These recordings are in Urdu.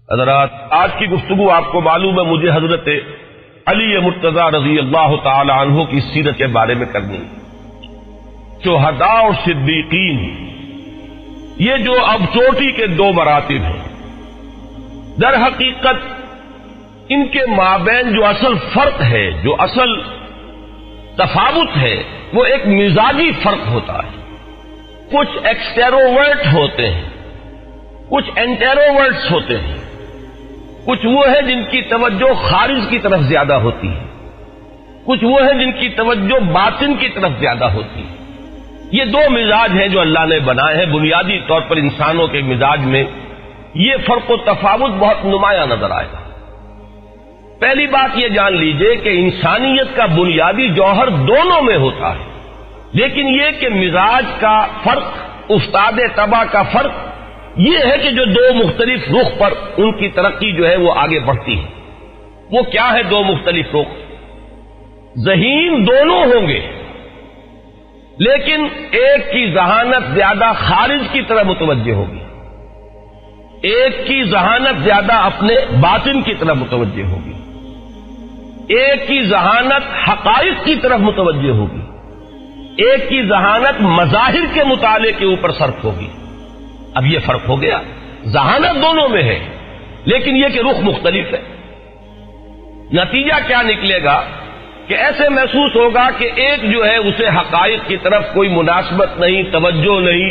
حضرات، آج کی گفتگو آپ کو معلوم ہے مجھے حضرت علی مرتضیٰ رضی اللہ تعالی عنہ کی سیرت کے بارے میں کرنی ہے۔ شہداء اور صدیقین، یہ جو اب چوٹی کے دو مراتب ہیں، در حقیقت ان کے مابین جو اصل فرق ہے، جو اصل تفاوت ہے، وہ ایک مزاجی فرق ہوتا ہے۔ کچھ ایکسٹروورٹ ہوتے ہیں، کچھ انٹروورٹس ہوتے ہیں، کچھ وہ ہے جن کی توجہ خارج کی طرف زیادہ ہوتی ہے، کچھ وہ ہے جن کی توجہ باطن کی طرف زیادہ ہوتی ہے۔ یہ دو مزاج ہیں جو اللہ نے بنائے ہیں۔ بنیادی طور پر انسانوں کے مزاج میں یہ فرق و تفاوت بہت نمایاں نظر آئے گا۔ پہلی بات یہ جان لیجئے کہ انسانیت کا بنیادی جوہر دونوں میں ہوتا ہے، لیکن یہ کہ مزاج کا فرق، استاد طبع کا فرق یہ ہے کہ جو دو مختلف رخ پر ان کی ترقی جو ہے وہ آگے بڑھتی ہے۔ وہ کیا ہے دو مختلف رخ؟ ذہین دونوں ہوں گے، لیکن ایک کی ذہانت زیادہ خارج کی طرف متوجہ ہوگی، ایک کی ذہانت زیادہ اپنے باطن کی طرف متوجہ ہوگی، ایک کی ذہانت حقائق کی طرف متوجہ ہوگی، ایک کی ذہانت مظاہر کے مطالعے کے اوپر صرف ہوگی۔ اب یہ فرق ہو گیا، ذہانت دونوں میں ہے لیکن یہ کہ رخ مختلف ہے۔ نتیجہ کیا نکلے گا کہ ایسے محسوس ہوگا کہ ایک جو ہے اسے حقائق کی طرف کوئی مناسبت نہیں، توجہ نہیں،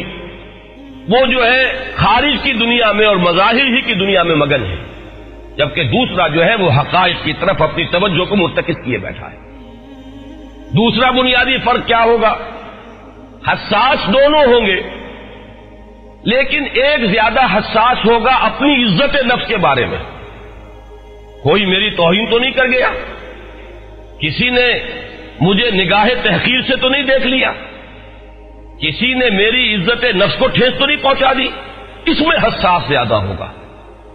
وہ جو ہے خارج کی دنیا میں اور مظاہر ہی کی دنیا میں مگن ہے، جبکہ دوسرا جو ہے وہ حقائق کی طرف اپنی توجہ کو مرتکز کیے بیٹھا ہے۔ دوسرا بنیادی فرق کیا ہوگا؟ حساس دونوں ہوں گے، لیکن ایک زیادہ حساس ہوگا اپنی عزت نفس کے بارے میں۔ کوئی میری توہین تو نہیں کر گیا، کسی نے مجھے نگاہ تحقیر سے تو نہیں دیکھ لیا، کسی نے میری عزت نفس کو ٹھیس تو نہیں پہنچا دی، اس میں حساس زیادہ ہوگا،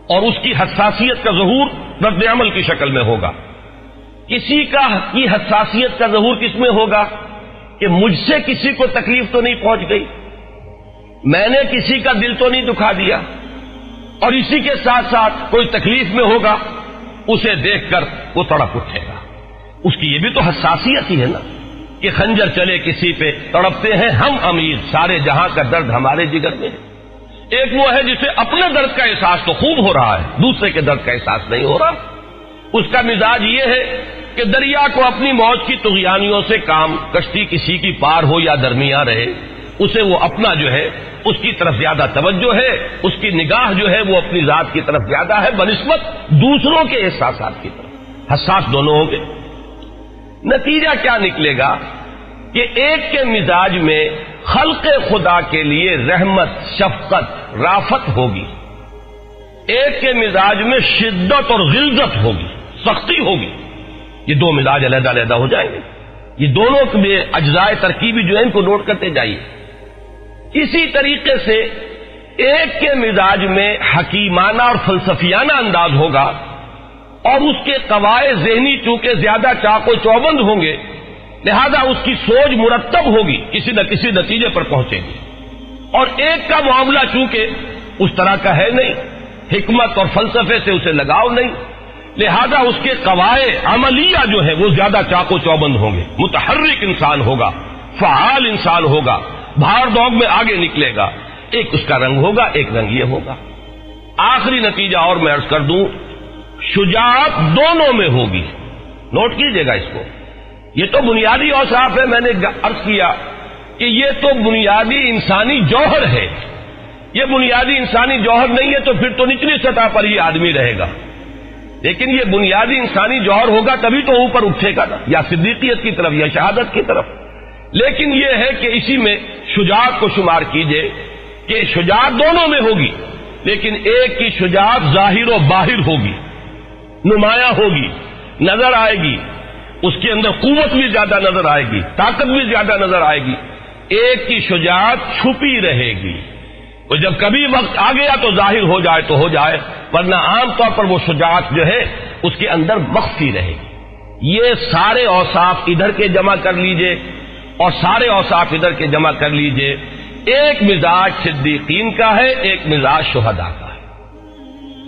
اور اس کی حساسیت کا ظہور رد عمل کی شکل میں ہوگا۔ کسی کی حساسیت کا ظہور کس میں ہوگا کہ مجھ سے کسی کو تکلیف تو نہیں پہنچ گئی، میں نے کسی کا دل تو نہیں دکھا دیا، اور اسی کے ساتھ ساتھ کوئی تکلیف میں ہوگا، اسے دیکھ کر وہ تڑپ اٹھے گا۔ اس کی یہ بھی تو حساسیت ہی ہے نا کہ خنجر چلے کسی پہ تڑپتے ہیں ہم امیر، سارے جہاں کا درد ہمارے جگر میں ہے۔ ایک وہ ہے جسے اپنے درد کا احساس تو خوب ہو رہا ہے، دوسرے کے درد کا احساس نہیں ہو رہا۔ اس کا مزاج یہ ہے کہ دریا کو اپنی موج کی طغیانیوں سے کام، کشتی کسی کی پار ہو یا درمیاں رہے، اسے وہ اپنا جو ہے اس کی طرف زیادہ توجہ ہے، اس کی نگاہ جو ہے وہ اپنی ذات کی طرف زیادہ ہے بنسبت دوسروں کے احساسات کی طرف۔ حساس دونوں ہوں گے۔ نتیجہ کیا نکلے گا کہ ایک کے مزاج میں خلق خدا کے لیے رحمت، شفقت، رافت ہوگی، ایک کے مزاج میں شدت اور غلظت ہوگی، سختی ہوگی۔ یہ دو مزاج علیحدہ علیحدہ ہو جائیں گے۔ یہ دونوں کے اجزائے ترکیبی جو ہے ان کو نوٹ کرتے جائیے۔ اسی طریقے سے ایک کے مزاج میں حکیمانہ اور فلسفیانہ انداز ہوگا، اور اس کے قواعد ذہنی چونکہ زیادہ چاق و چوبند ہوں گے، لہذا اس کی سوچ مرتب ہوگی، کسی نہ کسی نتیجے پر پہنچے گی۔ اور ایک کا معاملہ چونکہ اس طرح کا ہے نہیں، حکمت اور فلسفے سے اسے لگاؤ نہیں، لہذا اس کے قواعد عملیہ جو ہے وہ زیادہ چاق و چوبند ہوں گے، متحرک انسان ہوگا، فعال انسان ہوگا، بھاڑ دوڑ میں آگے نکلے گا۔ ایک اس کا رنگ ہوگا، ایک رنگ یہ ہوگا۔ آخری نتیجہ اور میں عرض کر دوں، شجاعت دونوں میں ہوگی۔ نوٹ کیجئے گا اس کو، یہ تو بنیادی اوصاف ہے۔ میں نے عرض کیا کہ یہ تو بنیادی انسانی جوہر ہے، یہ بنیادی انسانی جوہر نہیں ہے تو پھر تو نچلی سطح پر ہی آدمی رہے گا، لیکن یہ بنیادی انسانی جوہر ہوگا تبھی تو اوپر اٹھے گا نا، یا صدیقیت کی طرف یا شہادت کی طرف۔ لیکن یہ ہے کہ اسی میں شجاعت کو شمار کیجئے کہ شجاعت دونوں میں ہوگی، لیکن ایک کی شجاعت ظاہر و باہر ہوگی، نمایاں ہوگی، نظر آئے گی، اس کے اندر قوت بھی زیادہ نظر آئے گی، طاقت بھی زیادہ نظر آئے گی۔ ایک کی شجاعت چھپی رہے گی، اور جب کبھی وقت آ گیا تو ظاہر ہو جائے تو ہو جائے، ورنہ عام طور پر وہ شجاعت جو ہے اس کے اندر مخفی رہے گی۔ یہ سارے اوصاف ادھر کے جمع کر لیجئے اور سارے اوصاف ادھر کے جمع کر لیجئے، ایک مزاج صدیقین کا ہے، ایک مزاج شہداء کا ہے۔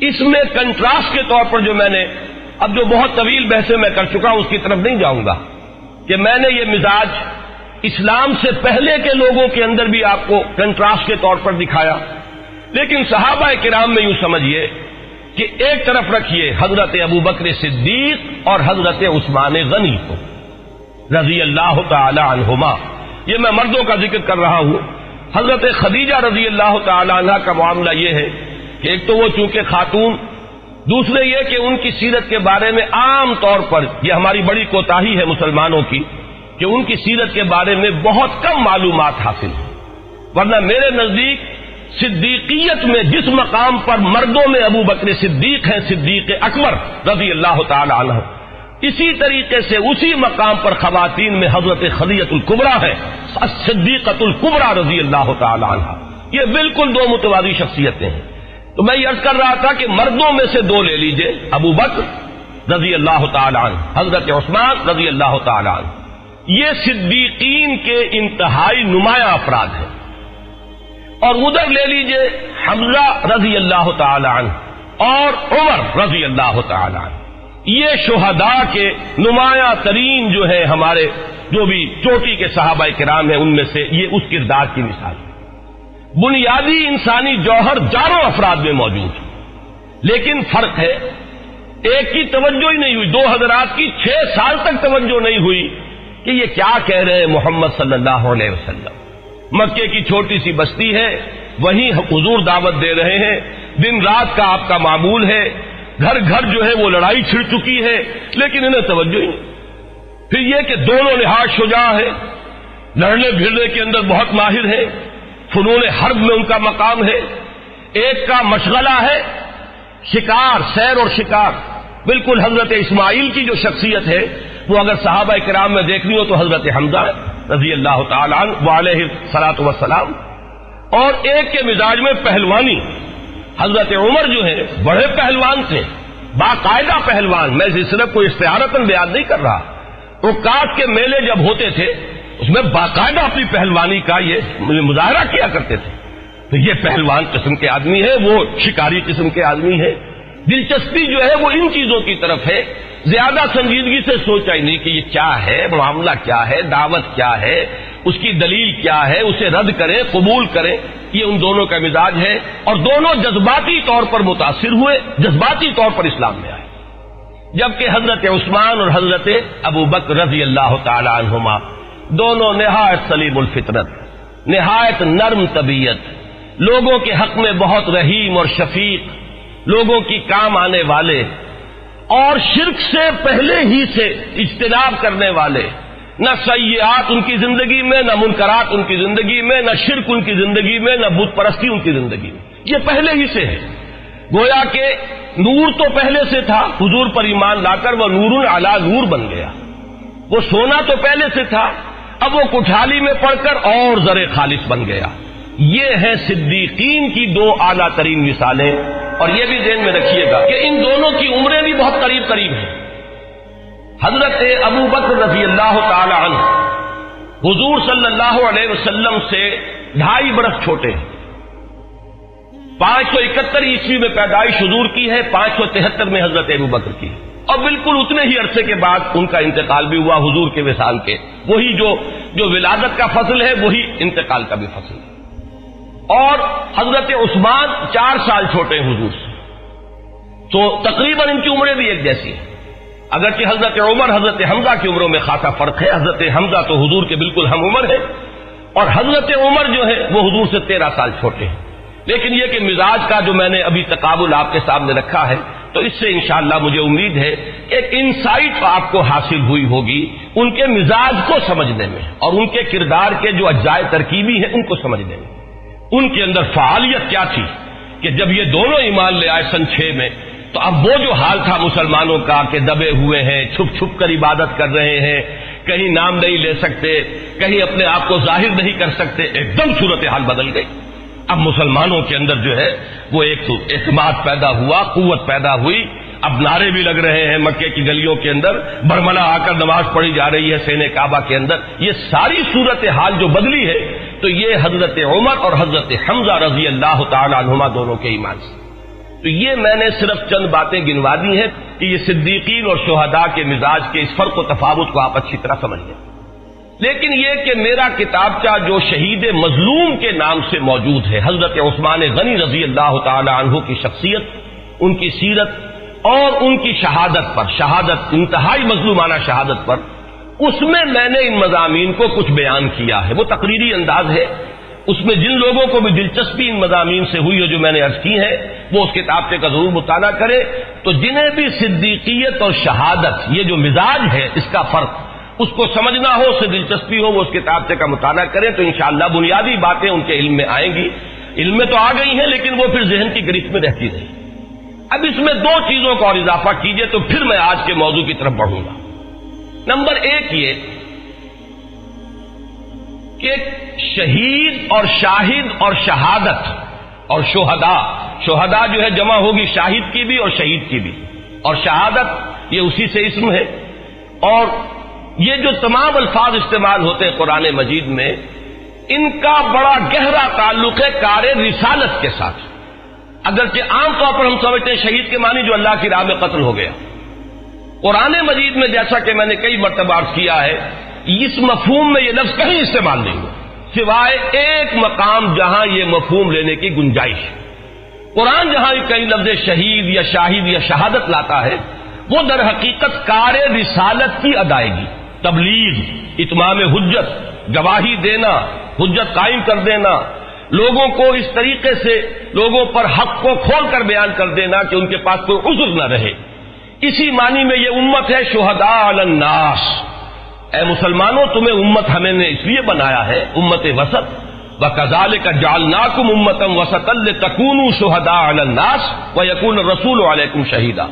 اس میں کنٹراسٹ کے طور پر جو میں نے اب جو بہت طویل بحثیں میں کر چکا ہوں اس کی طرف نہیں جاؤں گا کہ میں نے یہ مزاج اسلام سے پہلے کے لوگوں کے اندر بھی آپ کو کنٹراسٹ کے طور پر دکھایا، لیکن صحابہ کرام میں یوں سمجھیے کہ ایک طرف رکھیے حضرت ابوبکر صدیق اور حضرت عثمان غنی کو رضی اللہ تعالی عنہما. یہ میں مردوں کا ذکر کر رہا ہوں. حضرت خدیجہ رضی اللہ تعالی عنہا کا معاملہ یہ ہے کہ ایک تو وہ چونکہ خاتون، دوسرے یہ کہ ان کی سیرت کے بارے میں عام طور پر یہ ہماری بڑی کوتاہی ہے مسلمانوں کی کہ ان کی سیرت کے بارے میں بہت کم معلومات حاصل ہیں، ورنہ میرے نزدیک صدیقیت میں جس مقام پر مردوں میں ابو بکر صدیق ہیں، صدیق اکبر رضی اللہ تعالی عنہ، اسی طریقے سے اسی مقام پر خواتین میں حضرت خدیجہ الکبریٰ ہے، صدیقۃ الکبریٰ رضی اللہ تعالی عنہ. یہ بالکل دو متوازی شخصیتیں ہیں. تو میں یہ عرض کر رہا تھا کہ مردوں میں سے دو لے لیجئے، ابو بکر رضی اللہ تعالی عنہ، حضرت عثمان رضی اللہ تعالی عنہ. یہ صدیقین کے انتہائی نمایاں افراد ہیں. اور ادھر لے لیجئے حمزہ رضی اللہ تعالی عنہ اور عمر رضی اللہ تعالی عنہ. یہ شہداء کے نمایاں ترین جو ہے ہمارے جو بھی چوٹی کے صحابہ کرام ہیں ان میں سے یہ اس کردار کی مثال ہے. بنیادی انسانی جوہر چاروں افراد میں موجود ہے، لیکن فرق ہے ایک کی توجہ ہی نہیں ہوئی، دو حضرات کی 6 سال تک توجہ نہیں ہوئی کہ یہ کیا کہہ رہے ہیں محمد صلی اللہ علیہ وسلم. مکے کی چھوٹی سی بستی ہے، وہیں حضور دعوت دے رہے ہیں، دن رات کا آپ کا معمول ہے، گھر گھر جو ہے وہ لڑائی چھڑ چکی ہے، لیکن انہیں توجہ ہی نہیں. پھر یہ کہ دونوں نہایت شجاع ہے، لڑنے بھیڑنے کے اندر بہت ماہر ہے، فنون حرب میں ان کا مقام ہے. ایک کا مشغلہ ہے شکار، سیر اور شکار. بالکل حضرت اسماعیل کی جو شخصیت ہے وہ اگر صحابہ کرام میں دیکھنی ہو تو حضرت حمزہ رضی اللہ تعالی عنہ علیہ الصلوۃ والسلام. اور ایک کے مزاج میں پہلوانی، حضرت عمر جو ہے بڑے پہلوان تھے، باقاعدہ پہلوان. میں صرف کوئی استعارتاً بیان نہیں کر رہا. عکاس کے میلے جب ہوتے تھے اس میں باقاعدہ اپنی پہلوانی کا یہ مظاہرہ کیا کرتے تھے. تو یہ پہلوان قسم کے آدمی ہے، وہ شکاری قسم کے آدمی ہے. دلچسپی جو ہے وہ ان چیزوں کی طرف ہے، زیادہ سنجیدگی سے سوچا ہی نہیں کہ یہ کیا ہے، معاملہ کیا ہے، دعوت کیا ہے، اس کی دلیل کیا ہے، اسے رد کریں قبول کریں. یہ ان دونوں کا مزاج ہے اور دونوں جذباتی طور پر متاثر ہوئے، جذباتی طور پر اسلام میں آئے. جبکہ حضرت عثمان اور حضرت ابو بکر رضی اللہ تعالی عنہما دونوں نہایت سلیم الفطرت، نہایت نرم طبیعت، لوگوں کے حق میں بہت رحیم اور شفیق، لوگوں کی کام آنے والے اور شرک سے پہلے ہی سے اجتناب کرنے والے. نہ سیئات ان کی زندگی میں، نہ منکرات ان کی زندگی میں، نہ شرک ان کی زندگی میں، نہ بت پرستی ان کی زندگی میں. یہ پہلے ہی سے ہے. گویا کہ نور تو پہلے سے تھا، حضور پر ایمان لا کر وہ نور علی نور بن گیا. وہ سونا تو پہلے سے تھا، اب وہ کٹھالی میں پڑ کر اور زر خالص بن گیا. یہ ہیں صدیقین کی دو اعلیٰ ترین مثالیں. اور یہ بھی ذہن میں رکھیے گا کہ ان دونوں کی عمریں بھی بہت قریب قریب ہیں. حضرت ابو بکر رضی اللہ تعالی عنہ حضور صلی اللہ علیہ وسلم سے 2.5 برس چھوٹے ہیں. 571 عیسوی میں پیدائش حضور کی ہے، 573 میں حضرت ابو بکر کی، اور بالکل اتنے ہی عرصے کے بعد ان کا انتقال بھی ہوا حضور کے وصال کے. وہی جو ولادت کا فصل ہے وہی انتقال کا بھی فصل ہے. اور حضرت عثمان 4 سال چھوٹے ہیں حضور سے، تو تقریباً ان کی عمریں بھی ایک جیسی ہیں. اگرچہ حضرت عمر حضرت حمزہ کی عمروں میں خاصا فرق ہے. حضرت حمزہ تو حضور کے بالکل ہم عمر ہے، اور حضرت عمر جو ہے وہ حضور سے 13 سال چھوٹے ہیں. لیکن یہ کہ مزاج کا جو میں نے ابھی تقابل آپ کے سامنے رکھا ہے، تو اس سے انشاءاللہ مجھے امید ہے کہ ایک انسائٹ آپ کو حاصل ہوئی ہوگی ان کے مزاج کو سمجھنے میں، اور ان کے کردار کے جو اجزائے ترکیبی ہیں ان کو سمجھنے میں. ان کے اندر فعالیت کیا تھی کہ جب یہ دونوں ایمان لے آئے سن 6 میں، تو اب وہ جو حال تھا مسلمانوں کا کہ دبے ہوئے ہیں، چھپ چھپ کر عبادت کر رہے ہیں، کہیں نام نہیں لے سکتے، کہیں اپنے آپ کو ظاہر نہیں کر سکتے، ایک دم صورتحال بدل گئی. اب مسلمانوں کے اندر جو ہے وہ ایک اعتماد پیدا ہوا، قوت پیدا ہوئی. اب نعرے بھی لگ رہے ہیں مکے کی گلیوں کے اندر، برملا آ کر نماز پڑھی جا رہی ہے سینے کعبہ کے اندر. یہ ساری صورتحال جو بدلی ہے تو یہ حضرت عمر اور حضرت حمزہ رضی اللہ تعالی عنہما دونوں کے ایمان سے. تو یہ میں نے صرف چند باتیں گنوا دی ہیں کہ یہ صدیقین اور شہداء کے مزاج کے اس فرق و تفاوت کو آپ اچھی طرح سمجھ لیں. لیکن یہ کہ میرا کتابچہ جو شہید مظلوم کے نام سے موجود ہے، حضرت عثمان غنی رضی اللہ تعالی عنہ کی شخصیت، ان کی سیرت اور ان کی شہادت پر، شہادت انتہائی مظلومانہ شہادت پر، اس میں نے ان مضامین کو کچھ بیان کیا ہے. وہ تقریری انداز ہے. اس میں جن لوگوں کو بھی دلچسپی ان مضامین سے ہوئی ہے جو میں نے عرض کی ہے، وہ اس کتابچے کا ضرور مطالعہ کرے. تو جنہیں بھی صدیقیت اور شہادت، یہ جو مزاج ہے اس کا فرق، اس کو سمجھنا ہو، اس سے دلچسپی ہو، وہ اس کتابچے کا مطالعہ کریں تو انشاءاللہ بنیادی باتیں ان کے علم میں آئیں گی. علم میں تو آ گئی ہیں لیکن وہ پھر ذہن کی گرفت میں رہتی رہی. اب اس میں دو چیزوں کا اور اضافہ کیجئے تو پھر میں آج کے موضوع کی طرف بڑھوں گا. نمبر ایک یہ کہ شہید اور شاہد اور شہادت اور شہداء جو ہے جمع ہوگی شاہد کی بھی اور شہید کی بھی، اور شہادت یہ اسی سے اسم ہے. اور یہ جو تمام الفاظ استعمال ہوتے ہیں قرآن مجید میں، ان کا بڑا گہرا تعلق ہے کار رسالت کے ساتھ. اگرچہ عام طور پر ہم سمجھتے ہیں شہید کے معنی جو اللہ کی راہ میں قتل ہو گیا. قرآن مجید میں جیسا کہ میں نے کئی مرتبہ عرض کیا ہے، اس مفہوم میں یہ لفظ کہیں استعمال نہیں ہوا سوائے ایک مقام جہاں یہ مفہوم لینے کی گنجائش. قرآن جہاں کئی لفظ شہید یا شاہد یا شہادت لاتا ہے، وہ در حقیقت کار رسالت کی ادائیگی، تبلیغ، اتمام حجت، گواہی دینا، حجت قائم کر دینا، لوگوں کو اس طریقے سے لوگوں پر حق کو کھول کر بیان کر دینا کہ ان کے پاس کوئی عذر نہ رہے. اسی معنی میں یہ امت ہے شہداء علی الناس. اے مسلمانوں، تمہیں امت ہمیں نے اس لیے بنایا ہے، امت وسط. وَكَذَلِكَ جَعَلْنَاكُمْ أُمَّةً وَسَطًا لِتَكُونُوا شُهَدَاءَ عَلَى النَّاسِ وَيَكُونَ الرَّسُولُ عَلَيْكُمْ شَهِيدًا.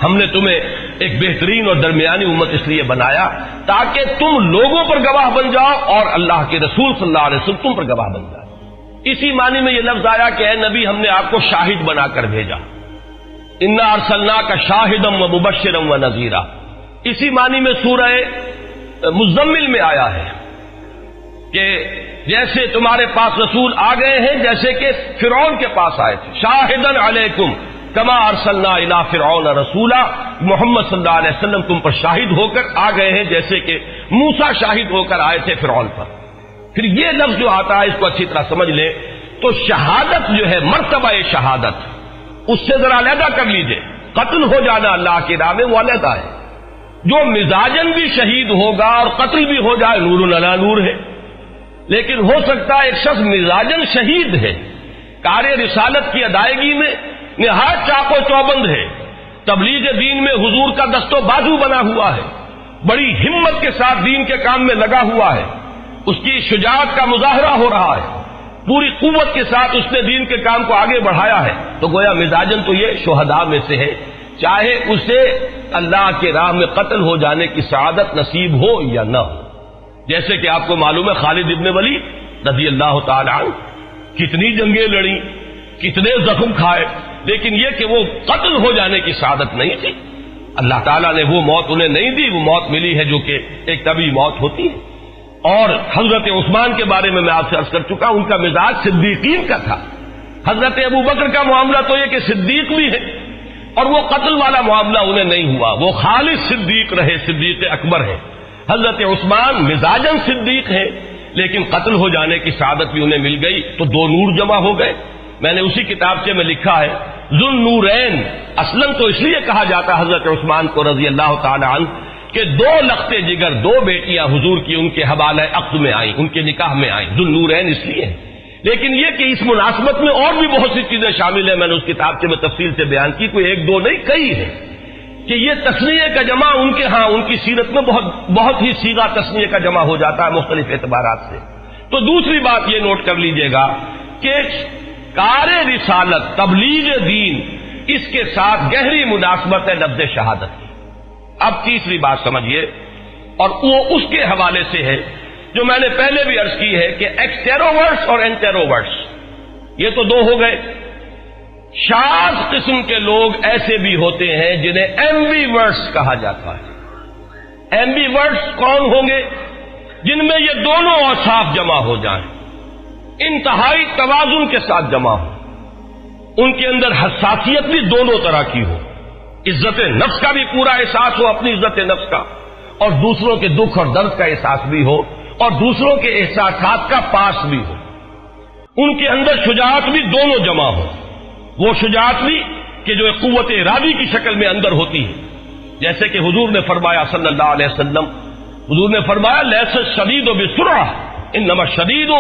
ہم نے تمہیں ایک بہترین اور درمیانی امت اس لیے بنایا تاکہ تم لوگوں پر گواہ بن جاؤ اور اللہ کے رسول صلی اللہ علیہ وسلم تم پر گواہ بن جائے. اسی معنی میں یہ لفظ آیا کہ اے نبی، ہم نے آپ کو شاہد بنا کر بھیجا. انا ارسلناک شاہدا ومبشرا ونذیرا. اسی معنی میں سورہ مزمل میں آیا ہے کہ جیسے تمہارے پاس رسول آ گئے ہیں جیسے کہ فرعون کے پاس آئے تھے. شاہدا علیکم کما ارسلنا الی فرعون رسولا. محمد صلی اللہ علیہ وسلم تم پر شاہد ہو کر آ گئے ہیں جیسے کہ موسیٰ شاہد ہو کر آئے تھے فرعون پر. پھر یہ لفظ جو آتا ہے اس کو اچھی طرح سمجھ لیں تو شہادت جو ہے، مرتبہ شہادت، اس سے ذرا علیحدہ کر لیجئے. قتل ہو جانا اللہ کی راہ میں وہ علیحدہ ہے. جو مزاجن بھی شہید ہوگا اور قتل بھی ہو جائے، نور علی نور ہے. لیکن ہو سکتا ہے ایک شخص مزاجن شہید ہے، کار رسالت کی ادائیگی میں نہایت چاق و چوبند ہے، تبلیغ دین میں حضور کا دست و بازو بنا ہوا ہے، بڑی ہمت کے ساتھ دین کے کام میں لگا ہوا ہے، اس کی شجاعت کا مظاہرہ ہو رہا ہے، پوری قوت کے ساتھ اس نے دین کے کام کو آگے بڑھایا ہے. تو گویا مزاجن تو یہ شہداء میں سے ہے، چاہے اسے اللہ کے راہ میں قتل ہو جانے کی سعادت نصیب ہو یا نہ ہو. جیسے کہ آپ کو معلوم ہے خالد ابن ولید رضی اللہ تعالی عنہ کتنی جنگیں لڑی، کتنے زخم کھائے، لیکن یہ کہ وہ قتل ہو جانے کی سعادت نہیں تھی. اللہ تعالیٰ نے وہ موت انہیں نہیں دی، وہ موت ملی ہے جو کہ ایک طبیعی موت ہوتی ہے. اور حضرت عثمان کے بارے میں آپ سے عرض کر چکا، ان کا مزاج صدیقین کا تھا. حضرت ابو بکر کا معاملہ تو یہ کہ صدیق بھی ہے اور وہ قتل والا معاملہ انہیں نہیں ہوا، وہ خالص صدیق رہے، صدیق اکبر ہے. حضرت عثمان مزاجن صدیق ہے لیکن قتل ہو جانے کی سعادت بھی انہیں مل گئی، تو دو نور جمع ہو گئے. میں نے اسی کتابچے میں لکھا ہے ذو النورین. اصلاً تو اس لیے کہا جاتا حضرت عثمان کو رضی اللہ تعالی عنہ کہ دو لختے جگر، دو بیٹیاں حضور کی ان کے حوالہ عقد میں آئیں، ان کے نکاح میں آئیں. ذو النورین اس لیے ہے. لیکن یہ کہ اس مناسبت میں اور بھی بہت سی چیزیں شامل ہیں، میں نے اس کتابچے میں تفصیل سے بیان کی، کوئی ایک دو نہیں کئی ہے کہ یہ تثنیہ کا جمع ان کے ہاں ان کی سیرت میں بہت ہی سیغہ تثنیہ کا جمع ہو جاتا ہے مختلف اعتبارات سے. تو دوسری بات یہ نوٹ کر لیجئے گا کہ کار رسالت، تبلیغ دین، اس کے ساتھ گہری مناسبت ہے لفظ شہادت کی. اب تیسری بات سمجھیے، اور وہ اس کے حوالے سے ہے جو میں نے پہلے بھی عرض کی ہے کہ ایکسٹروورٹس اور انٹروورٹس یہ تو دو ہو گئے. شاذ قسم کے لوگ ایسے بھی ہوتے ہیں جنہیں ایمبیورٹس کہا جاتا ہے. ایمبیورٹس کون ہوں گے؟ جن میں یہ دونوں اوصاف جمع ہو جائیں، انتہائی توازن کے ساتھ جمع ہو. ان کے اندر حساسیت بھی دونوں طرح کی ہو، عزت نفس کا بھی پورا احساس ہو، اپنی عزت نفس کا، اور دوسروں کے دکھ اور درد کا احساس بھی ہو، اور دوسروں کے احساسات کا پاس بھی ہو۔ ان کے اندر شجاعت بھی دونوں جمع ہو، وہ شجاعت بھی کہ جو قوت ارادی کی شکل میں اندر ہوتی ہے، جیسے کہ حضور نے فرمایا صلی اللہ علیہ وسلم، حضور نے فرمایا لیس الشدید بسرعہ انما الشدید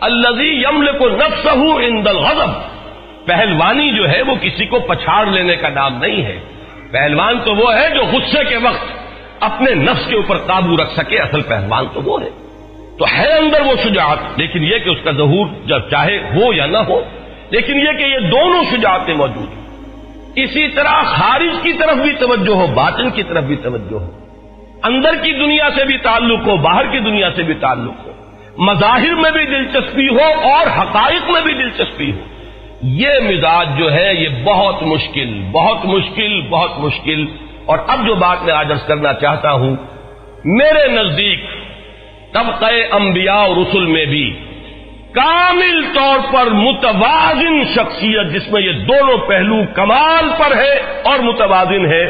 الذی یملک نفسہ عند الغضب۔ پہلوانی جو ہے وہ کسی کو پچھاڑ لینے کا نام نہیں ہے، پہلوان تو وہ ہے جو غصے کے وقت اپنے نفس کے اوپر قابو رکھ سکے، اصل پہلوان تو وہ ہے۔ تو ہے اندر وہ شجاعت، لیکن یہ کہ اس کا ظہور جب چاہے ہو یا نہ ہو، لیکن یہ کہ یہ دونوں شجاعتیں موجود ہیں۔ اسی طرح خارج کی طرف بھی توجہ ہو، باطن کی طرف بھی توجہ ہو، اندر کی دنیا سے بھی تعلق ہو، باہر کی دنیا سے بھی تعلق ہو، مظاہر میں بھی دلچسپی ہو اور حقائق میں بھی دلچسپی ہو۔ یہ مزاج جو ہے یہ بہت مشکل بہت مشکل بہت مشکل۔ اور اب جو بات میں آج عرض کرنا چاہتا ہوں، میرے نزدیک طبقہ انبیاء اور رسل میں بھی کامل طور پر متوازن شخصیت جس میں یہ دونوں پہلو کمال پر ہے اور متوازن ہے،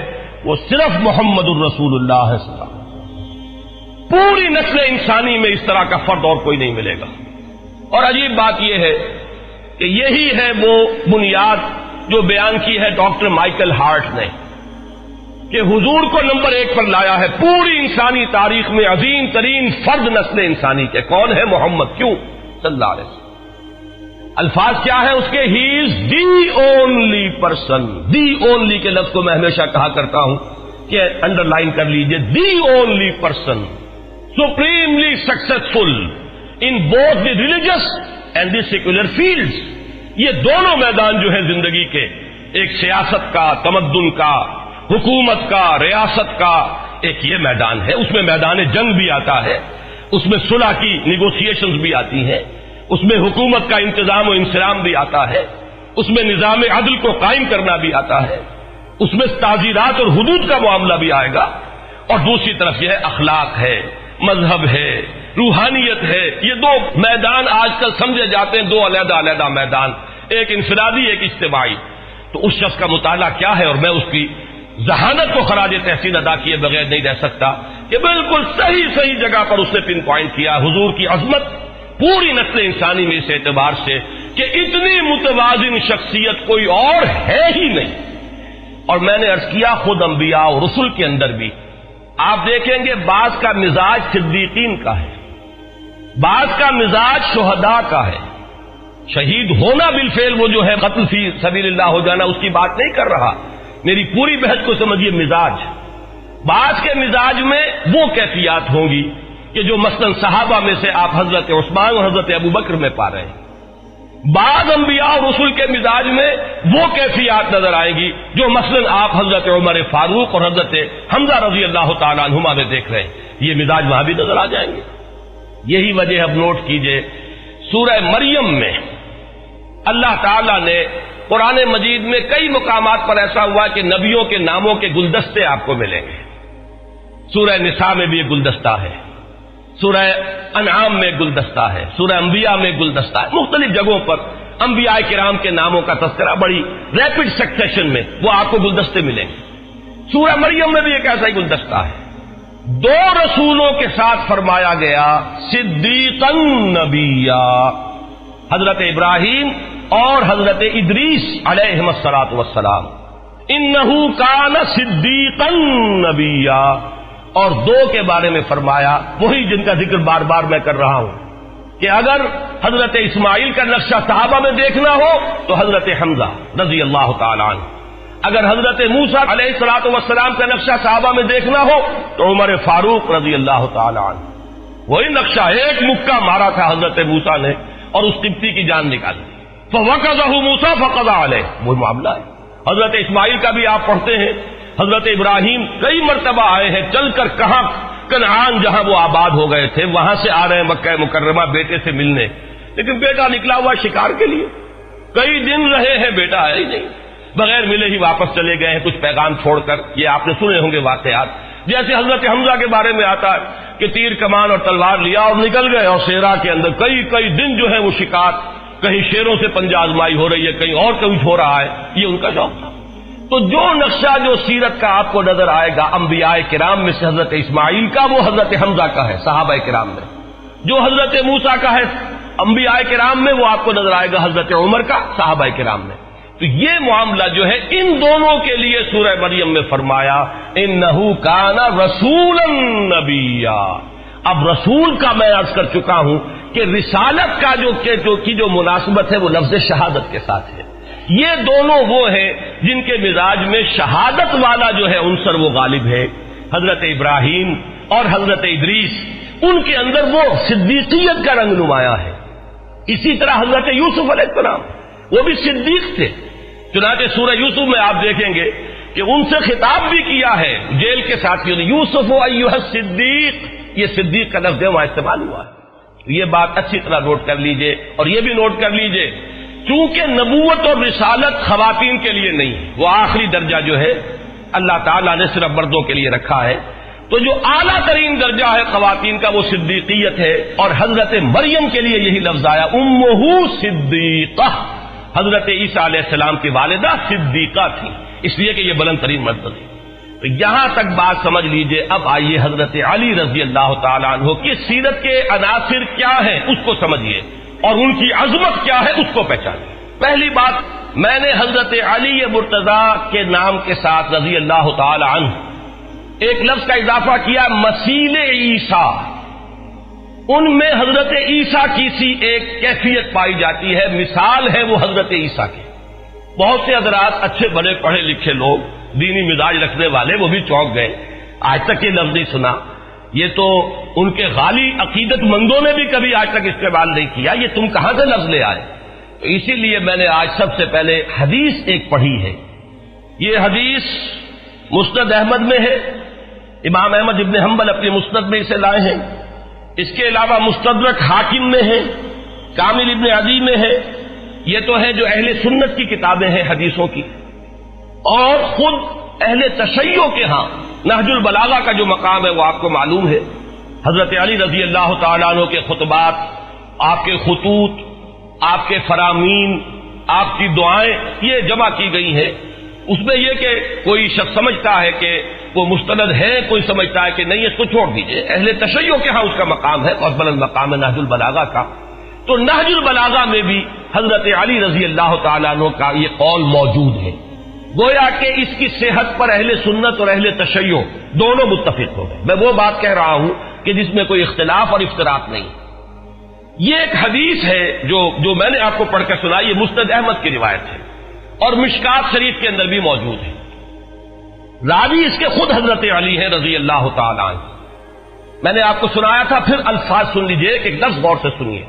وہ صرف محمد الرسول اللہ صلی اللہ علیہ وسلم۔ پوری نسل انسانی میں اس طرح کا فرد اور کوئی نہیں ملے گا۔ اور عجیب بات یہ ہے کہ یہی ہے وہ بنیاد جو بیان کی ہے ڈاکٹر مائیکل ہارٹ نے، کہ حضور کو نمبر 1 پر لایا ہے پوری انسانی تاریخ میں عظیم ترین فرد نسل انسانی کے۔ کون ہے؟ محمد۔ کیوں؟ صلی اللہ علیہ وسلم۔ الفاظ کیا ہے اس کے؟ He is the only person. The only کے لفظ کو میں ہمیشہ کہا کرتا ہوں کہ انڈر لائن کر لیجئے، دی only person supremely successful in both the religious and the secular fields. یہ دونوں میدان جو ہے زندگی کے، ایک سیاست کا، تمدن کا، حکومت کا، ریاست کا، ایک یہ میدان ہے، اس میں میدان جنگ بھی آتا ہے، اس میں صلح کی نیگوسیشنز بھی آتی ہیں، اس میں حکومت کا انتظام و انصرام بھی آتا ہے، اس میں نظام عدل کو قائم کرنا بھی آتا ہے، اس میں تعزیرات اور حدود کا معاملہ بھی آئے گا، اور دوسری طرف یہ ہے اخلاق ہے، مذہب ہے، روحانیت ہے۔ یہ دو میدان آج کل سمجھے جاتے ہیں، دو علیحدہ علیحدہ میدان، ایک انفرادی ایک اجتماعی۔ تو اس شخص کا مطالعہ کیا ہے، اور میں اس کی ذہانت کو خراج تحسین ادا کیے بغیر نہیں رہ سکتا کہ بالکل صحیح جگہ پر اس نے پن پوائنٹ کیا حضور کی عظمت پوری نسل انسانی میں اس اعتبار سے کہ اتنی متوازن شخصیت کوئی اور ہے ہی نہیں۔ اور میں نے عرض کیا خود انبیاء اور رسل کے اندر بھی آپ دیکھیں گے بعض کا مزاج صدیقین کا ہے، بعض کا مزاج شہداء کا ہے۔ شہید ہونا بالفعل وہ جو ہے قتل فی سبیل اللہ ہو جانا، اس کی بات نہیں کر رہا، میری پوری بحث کو سمجھیے مزاج۔ بعض کے مزاج میں وہ کیفیات ہوں گی کہ جو مثلا صحابہ میں سے آپ حضرت عثمان اور حضرت ابو بکر میں پا رہے ہیں، بعض انبیاء اور رسول کے مزاج میں وہ کیفیات نظر آئیں گی جو مثلا آپ حضرت عمر فاروق اور حضرت حمزہ رضی اللہ تعالیٰ عنہما میں دیکھ رہے ہیں، یہ مزاج وہاں بھی نظر آ جائیں گے۔ یہی وجہ اب نوٹ کیجئے سورہ مریم میں اللہ تعالیٰ نے قرآن مجید میں کئی مقامات پر ایسا ہوا کہ نبیوں کے ناموں کے گلدستے آپ کو ملیں گے۔ سورہ نساء میں بھی ایک گلدستہ ہے، سورہ انعام میں گلدستہ ہے، سورہ انبیاء میں گلدستہ ہے، مختلف جگہوں پر انبیاء کرام کے ناموں کا تذکرہ بڑی ریپڈ سکسیشن میں وہ آپ کو گلدستے ملیں گے۔ سورہ مریم میں بھی ایک ایسا ہی گلدستہ ہے۔ دو رسولوں کے ساتھ فرمایا گیا صدیقا نبیا، حضرت ابراہیم اور حضرت ادریس علیہم الصلاۃ والسلام، انہ کان صدیقا نبیا، اور دو کے بارے میں فرمایا وہی جن کا ذکر بار بار میں کر رہا ہوں کہ اگر حضرت اسماعیل کا نقشہ صحابہ میں دیکھنا ہو تو حضرت حمزہ رضی اللہ تعالی عنہ، اگر حضرت موسیٰ علیہ الصلوۃ والسلام کا نقشہ صحابہ میں دیکھنا ہو تو عمر فاروق رضی اللہ تعالی عنہ۔ وہی نقشہ ایک مکہ مارا تھا حضرت موسیٰ نے اور اس قبطی کی جان نکالی، فوقظہ موسیٰ فقضى علیہ، وہی معاملہ ہے۔ حضرت اسماعیل کا بھی آپ پڑھتے ہیں، حضرت ابراہیم کئی مرتبہ آئے ہیں چل کر، کہاں؟ کنعان جہاں وہ آباد ہو گئے تھے وہاں سے آ رہے ہیں مکہ مکرمہ بیٹے سے ملنے، لیکن بیٹا نکلا ہوا شکار کے لیے، کئی دن رہے ہیں بیٹا ہے ہی نہیں، بغیر ملے ہی واپس چلے گئے ہیں کچھ پیغام چھوڑ کر۔ یہ آپ نے سنے ہوں گے واقعات، جیسے حضرت حمزہ کے بارے میں آتا ہے کہ تیر کمان اور تلوار لیا اور نکل گئے، اور صحرا کے اندر کئی دن جو ہے وہ شکار کہیں شیروں سے پنجہ آزمائی ہو رہی ہے، کہیں اور کچھ ہو رہا ہے، یہ ان کا شوق تھا۔ تو جو نقشہ جو سیرت کا آپ کو نظر آئے گا انبیاء کرام میں سے حضرت اسماعیل کا، وہ حضرت حمزہ کا ہے صحابہ کرام میں، جو حضرت موسیٰ کا ہے انبیاء کرام میں، وہ آپ کو نظر آئے گا حضرت عمر کا صحابہ کرام میں۔ تو یہ معاملہ جو ہے ان دونوں کے لیے سورہ مریم میں فرمایا انہ کان رسولا نبیا۔ اب رسول کا میں عرض کر چکا ہوں کہ رسالت کا جو مناسبت ہے وہ لفظ شہادت کے ساتھ ہے۔ یہ دونوں وہ ہیں جن کے مزاج میں شہادت والا جو ہے عنصر وہ غالب ہے۔ حضرت ابراہیم اور حضرت ادریس، ان کے اندر وہ صدیقیت کا رنگ نمایاں ہے۔ اسی طرح حضرت یوسف علیہ السلام وہ بھی صدیق تھے، چنانچہ سورہ یوسف میں آپ دیکھیں گے کہ ان سے خطاب بھی کیا ہے جیل کے ساتھیوں نے، یوسف ایھا الصدیق، یہ صدیق کا لفظ وہاں استعمال ہوا ہے۔ یہ بات اچھی طرح نوٹ کر لیجئے، اور یہ بھی نوٹ کر لیجئے چونکہ نبوت اور رسالت خواتین کے لیے نہیں، وہ آخری درجہ جو ہے اللہ تعالیٰ نے صرف مردوں کے لیے رکھا ہے، تو جو اعلیٰ ترین درجہ ہے خواتین کا وہ صدیقیت ہے، اور حضرت مریم کے لیے یہی لفظ آیا امہ صدیقہ، حضرت عیسیٰ علیہ السلام کی والدہ صدیقہ تھی، اس لیے کہ یہ بلند ترین مرتبہ تھی۔ تو یہاں تک بات سمجھ لیجئے۔ اب آئیے حضرت علی رضی اللہ تعالیٰ عنہ کی سیرت کے عناصر کیا ہیں اس کو سمجھیے، اور ان کی عظمت کیا ہے اس کو پہچانیے۔ پہلی بات، میں نے حضرت علی مرتضیٰ کے نام کے ساتھ رضی اللہ تعالیٰ عنہ ایک لفظ کا اضافہ کیا، مثیل عیسیٰ۔ ان میں حضرت عیسیٰ کی سی ایک کیفیت پائی جاتی ہے، مثال ہے وہ حضرت عیسیٰ کی۔ بہت سے حضرات اچھے بڑے پڑھے لکھے لوگ، دینی مزاج رکھنے والے، وہ بھی چونک گئے، آج تک یہ لفظ نہیں سنا۔ یہ تو ان کے غالی عقیدت مندوں نے بھی کبھی آج تک استعمال نہیں کیا، یہ تم کہاں سے لفظ لے آئے؟ تو اسی لیے میں نے آج سب سے پہلے حدیث ایک پڑھی ہے۔ یہ حدیث مسند احمد میں ہے، امام احمد ابن حنبل اپنی مسند میں اسے لائے ہیں، اس کے علاوہ مستدرک حاکم میں ہے، کامل ابن عدی میں ہے، یہ تو ہے جو اہل سنت کی کتابیں ہیں حدیثوں کی، اور خود اہل تشیع کے ہاں نہج البلاغہ کا جو مقام ہے وہ آپ کو معلوم ہے۔ حضرت علی رضی اللہ تعالیٰ عنہ کے خطبات، آپ کے خطوط، آپ کے فرامین، آپ کی دعائیں یہ جمع کی گئی ہیں۔ اس میں یہ کہ کوئی شخص سمجھتا ہے کہ وہ مستند ہے، کوئی سمجھتا ہے کہ نہیں، اس کو چھوڑ دیجئے، اہل تشیع کے ہاں اس کا مقام ہے، بہت بلند مقام ہے نہج البلاغہ کا۔ تو نہج البلاغہ میں بھی حضرت علی رضی اللہ تعالیٰ عنہ کا یہ قول موجود ہے، گویا کہ اس کی صحت پر اہل سنت اور اہل تشیع دونوں متفق ہو گئے۔ میں وہ بات کہہ رہا ہوں کہ جس میں کوئی اختلاف اور افتراق نہیں۔ یہ ایک حدیث ہے جو میں نے آپ کو پڑھ کر سنائی، یہ مسند احمد کی روایت ہے اور مشکات شریف کے اندر بھی موجود ہے۔ راوی اس کے خود حضرت علی ہیں رضی اللہ تعالیٰ عنہ۔ میں نے آپ کو سنایا تھا، پھر الفاظ سن لیجئے، ایک لفظ غور سے سنیے۔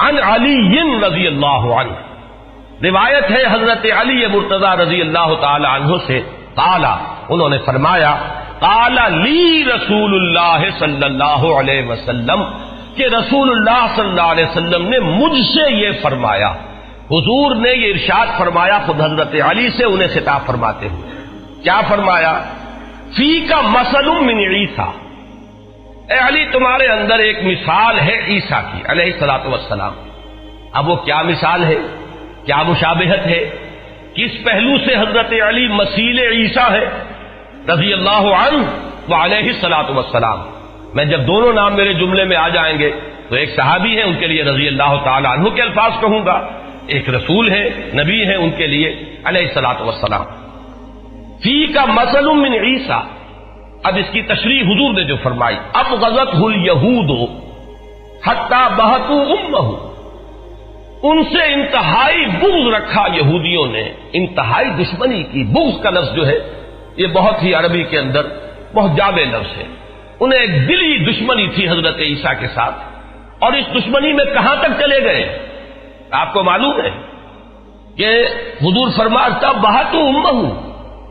عن علی رضی اللہ عنہ، روایت ہے حضرت علی مرتضیٰ رضی اللہ تعالی عنہ سے، قال، انہوں نے فرمایا، قال لی رسول اللہ صلی اللہ علیہ وسلم، کہ رسول اللہ صلی اللہ علیہ وسلم نے مجھ سے یہ فرمایا۔ حضور نے یہ ارشاد فرمایا خود حضرت علی سے انہیں خطاب فرماتے ہوئے، کیا فرمایا؟ فیک مثل من عیسیٰ، اے علی تمہارے اندر ایک مثال ہے عیسیٰ کی علیہ الصلوۃ والسلام۔ اب وہ کیا مثال ہے، کیا مشابہت ہے، کس پہلو سے حضرت علی مثیل عیسیٰ ہے رضی اللہ عنہ وعلیہ الصلوۃ والسلام؟ میں جب دونوں نام میرے جملے میں آ جائیں گے تو ایک صحابی ہے ان کے لیے رضی اللہ تعالی عنہ کے الفاظ کہوں گا، ایک رسول ہے، نبی ہے ان کے لیے علیہ الصلوۃ والسلام۔ فیک مثل من عیسیٰ، اب اس کی تشریح حضور نے جو فرمائی، ابغضتہ الیہود حتی بہتوا امہ، ان سے انتہائی بغض رکھا یہودیوں نے، انتہائی دشمنی کی۔ بغض کا لفظ جو ہے یہ بہت ہی عربی کے اندر بہت جامع لفظ ہے۔ انہیں ایک دلی دشمنی تھی حضرت عیسیٰ کے ساتھ، اور اس دشمنی میں کہاں تک چلے گئے آپ کو معلوم ہے کہ حضور فرماتا بہتوا امہ،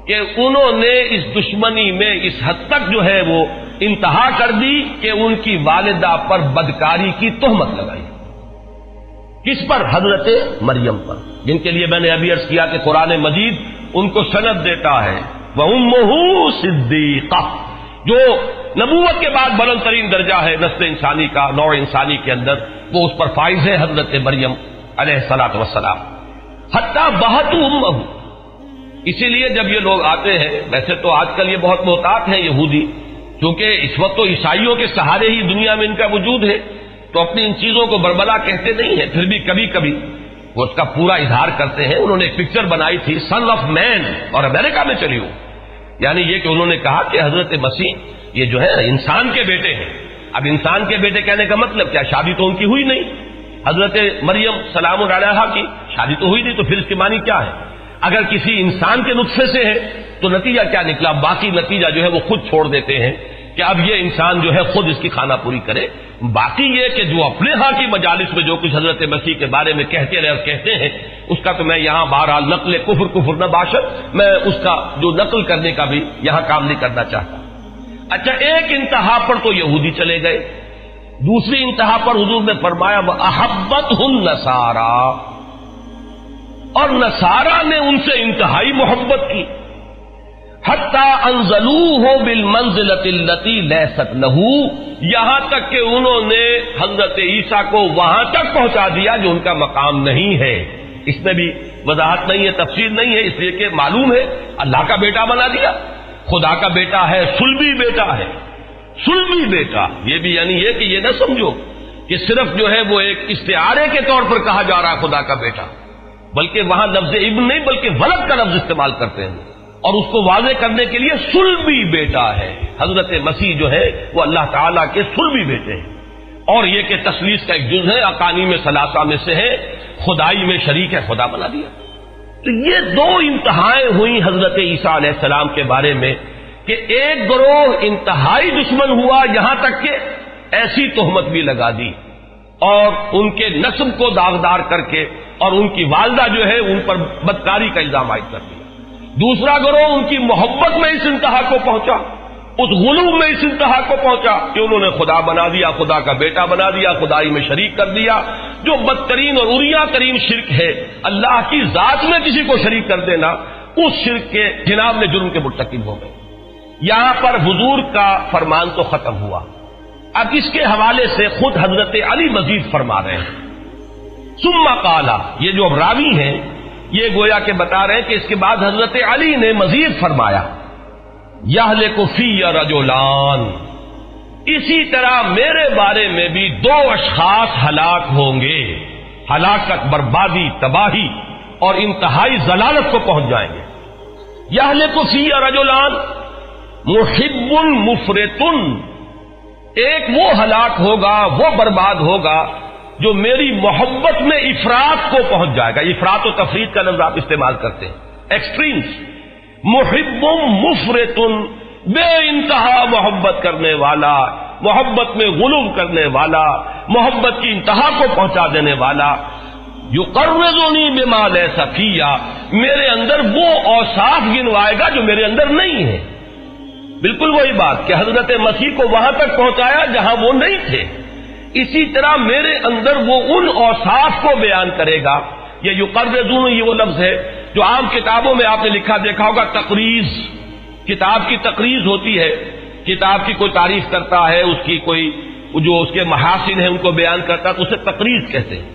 کہ انہوں نے اس دشمنی میں اس حد تک جو ہے وہ انتہا کر دی کہ ان کی والدہ پر بدکاری کی تہمت لگائی۔ کس پر؟ حضرت مریم پر، جن کے لیے میں نے ابھی عرض کیا کہ قرآن مجید ان کو سند دیتا ہے وَأُمُّهُ صِدِّيقَةٌ، جو نبوت کے بعد بلند ترین درجہ ہے نسل انسانی کا، نوع انسانی کے اندر، وہ اس پر فائز ہے حضرت مریم علیہ الصلوۃ والسلام، حتی بہتو امہ، اسی لیے جب یہ لوگ آتے ہیں، ویسے تو آج کل یہ بہت محتاط ہیں یہودی، کیونکہ اس وقت تو عیسائیوں کے سہارے ہی دنیا میں ان کا وجود ہے، تو اپنی ان چیزوں کو بربلا کہتے نہیں ہیں، پھر بھی کبھی کبھی وہ اس کا پورا اظہار کرتے ہیں۔ انہوں نے ایک پکچر بنائی تھی سن آف مین، اور امریکہ میں چلی ہو، یعنی یہ کہ انہوں نے کہا کہ حضرت مسیح یہ جو ہے انسان کے بیٹے ہیں۔ اب انسان کے بیٹے کہنے کا مطلب کیا؟ شادی تو ان کی ہوئی نہیں، حضرت مریم سلام علیہا کی شادی تو ہوئی نہیں، تو پھر اس کی معنی کیا ہے؟ اگر کسی انسان کے نطفے سے ہے تو نتیجہ کیا نکلا؟ باقی نتیجہ جو ہے وہ خود چھوڑ دیتے ہیں کہ اب یہ انسان جو ہے خود اس کی خانہ پوری کرے۔ باقی یہ کہ جو اپنے ہاں کی مجالس میں جو کچھ حضرت مسیح کے بارے میں کہتے رہے اور کہتے ہیں، اس کا تو میں یہاں بہرحال نقل کفر نہ باشد، میں اس کا جو نقل کرنے کا بھی یہاں کام نہیں کرنا چاہتا۔ اچھا، ایک انتہا پر تو یہودی چلے گئے، دوسری انتہا پر حضور نے فرمایا وَأَحَبَّتْهُ النَّصَارَىٰ، اور نصارہ نے ان سے انتہائی محبت کی، حتی انزلوہ بالمنزلۃ التی لیست لہ، یہاں تک کہ انہوں نے حضرت عیسیٰ کو وہاں تک پہنچا دیا جو ان کا مقام نہیں ہے۔ اس میں بھی وضاحت نہیں ہے، تفسیر نہیں ہے، اس لیے کہ معلوم ہے اللہ کا بیٹا بنا دیا، خدا کا بیٹا ہے، صلبی بیٹا ہے، صلبی بیٹا، یہ بھی یعنی یہ کہ یہ نہ سمجھو کہ صرف جو ہے وہ ایک استعارے کے طور پر کہا جا رہا ہے خدا کا بیٹا، بلکہ وہاں لفظ ابن نہیں بلکہ ولد کا لفظ استعمال کرتے ہیں، اور اس کو واضح کرنے کے لیے صلبی بیٹا ہے۔ حضرت مسیح جو ہے وہ اللہ تعالیٰ کے صلبی بیٹے ہیں، اور یہ کہ تثلیث کا ایک جز ہے، اقانیم ثلاثہ میں سے ہے، خدائی میں شریک ہے، خدا بنا دیا۔ تو یہ دو انتہائیں ہوئی حضرت عیسیٰ علیہ السلام کے بارے میں کہ ایک گروہ انتہائی دشمن ہوا، یہاں تک کہ ایسی تہمت بھی لگا دی اور ان کے نسب کو داغدار کر کے، اور ان کی والدہ جو ہے ان پر بدکاری کا الزام عائد کر دیا۔ دوسرا گروہ ان کی محبت میں اس انتہا کو پہنچا، اس غلو میں اس انتہا کو پہنچا کہ انہوں نے خدا بنا دیا، خدا کا بیٹا بنا دیا، خدائی میں شریک کر دیا، جو بدترین اور عریاں ترین شرک ہے، اللہ کی ذات میں کسی کو شریک کر دینا، اس شرک کے جناب میں جرم کے مرتکب ہو گئے۔ یہاں پر حضور کا فرمان تو ختم ہوا، اب اس کے حوالے سے خود حضرت علی مزید فرما رہے ہیں۔ ثم قال، یہ جو اب راوی ہیں یہ گویا کہ بتا رہے ہیں کہ اس کے بعد حضرت علی نے مزید فرمایا یہلک فی رجلان، اسی طرح میرے بارے میں بھی دو اشخاص ہلاک ہوں گے، ہلاکت، بربادی، تباہی اور انتہائی ضلالت کو پہنچ جائیں گے۔ یہلک فی رجلان محب مفرط، ایک وہ ہلاک ہوگا، وہ برباد ہوگا جو میری محبت میں افراط کو پہنچ جائے گا۔ افراط و تفریط کا لفظ آپ استعمال کرتے ہیں، ایکسٹریمز۔ محب مفرط، بے انتہا محبت کرنے والا، محبت میں غلو کرنے والا، محبت کی انتہا کو پہنچا دینے والا۔ یقرضنی بما لیس فی، میرے اندر وہ اوصاف گنوائے گا جو میرے اندر نہیں ہے۔ بالکل وہی بات کہ حضرت مسیح کو وہاں تک پہنچایا جہاں وہ نہیں تھے، اسی طرح میرے اندر وہ ان اوصاف کو بیان کرے گا۔ یہ یقرضون، یہ وہ لفظ ہے جو عام کتابوں میں آپ نے لکھا دیکھا ہوگا، تقریض، کتاب کی تقریض ہوتی ہے، کتاب کی کوئی تعریف کرتا ہے، اس کی کوئی جو اس کے محاسن ہیں ان کو بیان کرتا ہے تو اسے تقریض کہتے ہیں۔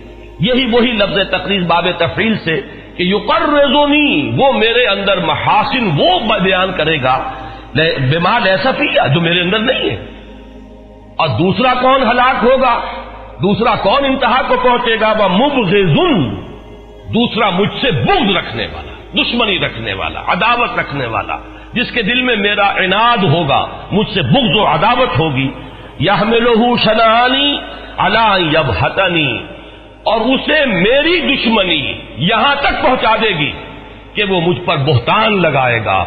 یہی وہی لفظ ہے تقریض باب تفعیل سے کہ یقرضونی، وہ میرے اندر محاسن وہ بیان کرے گا بما لیس فی، جو میرے اندر نہیں ہے۔ اور دوسرا کون ہلاک ہوگا، دوسرا کون انتہا کو پہنچے گا؟ وہ مبغض، دوسرا مجھ سے بغض رکھنے والا، دشمنی رکھنے والا، عداوت رکھنے والا، جس کے دل میں میرا عناد ہوگا، مجھ سے بغض و عداوت ہوگی۔ یحملہ شنآنی علی ان یبہتنی، اور اسے میری دشمنی یہاں تک پہنچا دے گی کہ وہ مجھ پر بہتان لگائے گا،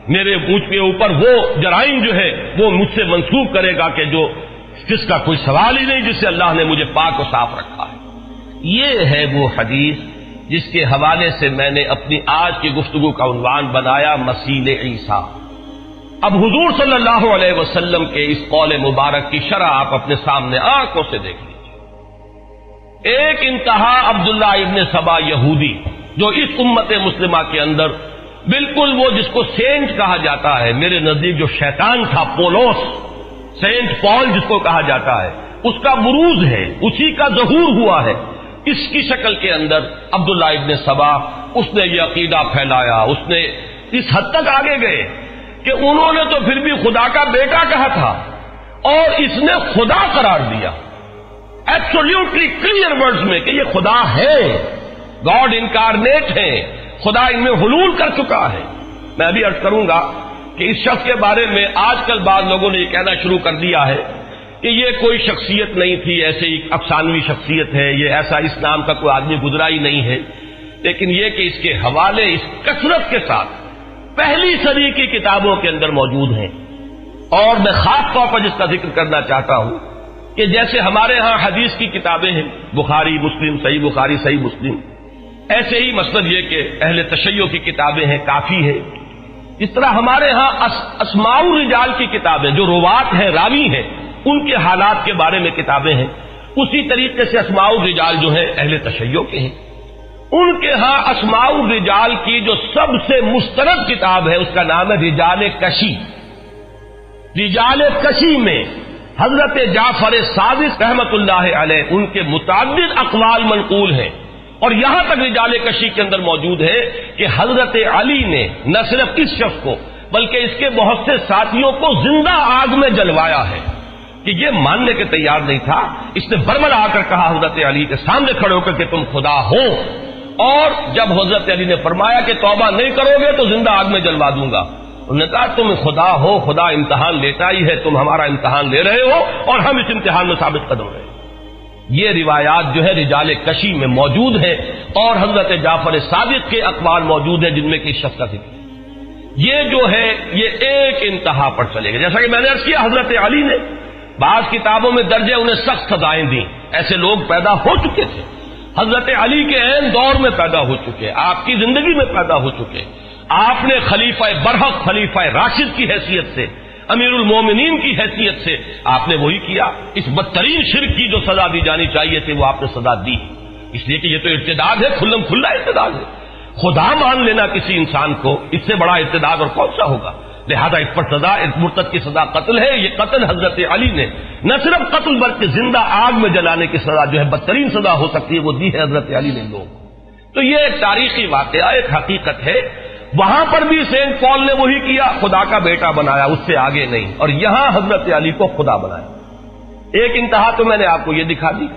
مجھ کے اوپر وہ جرائم جو ہے وہ مجھ سے منسوب کرے گا کہ جس کا کوئی سوال ہی نہیں، جس سے اللہ نے مجھے پاک و صاف رکھا ہے۔ یہ ہے وہ حدیث جس کے حوالے سے میں نے اپنی آج کی گفتگو کا عنوان بنایا مسیل عیسیٰ۔ اب حضور صلی اللہ علیہ وسلم کے اس قول مبارک کی شرح آپ اپنے سامنے آنکھوں سے دیکھ لیجیے۔ ایک انتہا عبداللہ ابن سبا یہودی، جو اس امت مسلمہ کے اندر بالکل وہ جس کو سینٹ کہا جاتا ہے، میرے نزدیک جو شیطان تھا، پولوس، سینٹ پال جس کو کہا جاتا ہے، اس کا بروز ہے، اسی کا ظہور ہوا ہے۔ اس کی شکل کے اندر عبداللہ ابن سبا اس نے یہ عقیدہ پھیلایا، اس نے اس حد تک آگے گئے کہ انہوں نے تو پھر بھی خدا کا بیٹا کہا تھا اور اس نے خدا قرار دیا، ایبسولوٹلی کلیئر ورڈز میں کہ یہ خدا ہے، گاڈ انکارنیٹ ہے، خدا ان میں حلول کر چکا ہے۔ میں ابھی عرض کروں گا کہ اس شخص کے بارے میں آج کل بعض لوگوں نے یہ کہنا شروع کر دیا ہے کہ یہ کوئی شخصیت نہیں تھی، ایسے ہی افسانوی شخصیت ہے، یہ ایسا اس نام کا کوئی آدمی گزرا ہی نہیں ہے، لیکن یہ کہ اس کے حوالے اس کثرت کے ساتھ پہلی صدی کی کتابوں کے اندر موجود ہیں، اور میں خاص طور پر جس کا ذکر کرنا چاہتا ہوں کہ جیسے ہمارے ہاں حدیث کی کتابیں ہیں، بخاری مسلم، صحیح بخاری صحیح مسلم، ایسے ہی مثلاً یہ کہ اہل تشیع کی کتابیں ہیں، کافی ہے، اس طرح ہمارے ہاں اسماء الرجال کی کتابیں، جو روات ہیں، راوی ہیں، ان کے حالات کے بارے میں کتابیں ہیں، اسی طریقے سے اسماء الرجال جو ہے اہل تشیع کے ہیں، ان کے ہاں اسماء الرجال کی جو سب سے مستند کتاب ہے اس کا نام ہے رجال کشی۔ رجال کشی میں حضرت جعفر صادق رحمت اللہ علیہ ان کے متعدد اقوال منقول ہیں، اور یہاں تک رجال کشی کے اندر موجود ہے کہ حضرت علی نے نہ صرف اس شخص کو بلکہ اس کے بہت سے ساتھیوں کو زندہ آگ میں جلوایا ہے، کہ یہ ماننے کے تیار نہیں تھا، اس نے برملا آ کر کہا حضرت علی کے سامنے کھڑے ہو کر کہ تم خدا ہو، اور جب حضرت علی نے فرمایا کہ توبہ نہیں کرو گے تو زندہ آگ میں جلوا دوں گا، انہوں نے کہا تم خدا ہو، خدا امتحان لیتا ہی ہے، تم ہمارا امتحان لے رہے ہو اور ہم اس امتحان میں ثابت قدم رہے ہیں۔ یہ روایات جو ہے رجال کشی میں موجود ہیں، اور حضرت جعفر صادق کے اقوال موجود ہیں جن میں کہ اس شخص کا ذکر ہے۔ یہ جو ہے یہ ایک انتہا پر چلے گا، جیسا کہ میں نے عرض کیا حضرت علی نے بعض کتابوں میں درجے انہیں سخت سزائیں دیں، ایسے لوگ پیدا ہو چکے تھے، حضرت علی کے عین دور میں پیدا ہو چکے، آپ کی زندگی میں پیدا ہو چکے، آپ نے خلیفہ برحق، خلیفہ راشد کی حیثیت سے، امیر المومنین کی حیثیت سے آپ نے وہی کیا، اس بدترین شرک کی جو سزا دی جانی چاہیے تھی وہ آپ نے سزا دی، اس لیے کہ یہ تو ارتداد ہے، کھلم کھلا ارتداد ہے، خدا مان لینا کسی انسان کو اس سے بڑا ارتداد اور کون سا ہوگا، لہذا اس پر سزا، اس مرتد کی سزا قتل ہے۔ یہ قتل حضرت علی نے نہ صرف قتل بلکہ زندہ آگ میں جلانے کی سزا جو ہے بدترین سزا ہو سکتی ہے وہ دی ہے حضرت علی نے لوگ۔ تو یہ ایک تاریخی واقعہ، ایک حقیقت ہے، وہاں پر بھی سینٹ پال نے وہی کیا، خدا کا بیٹا بنایا، اس سے آگے نہیں، اور یہاں حضرت علی کو خدا بنایا۔ ایک انتہا تو میں نے آپ کو یہ دکھا دی،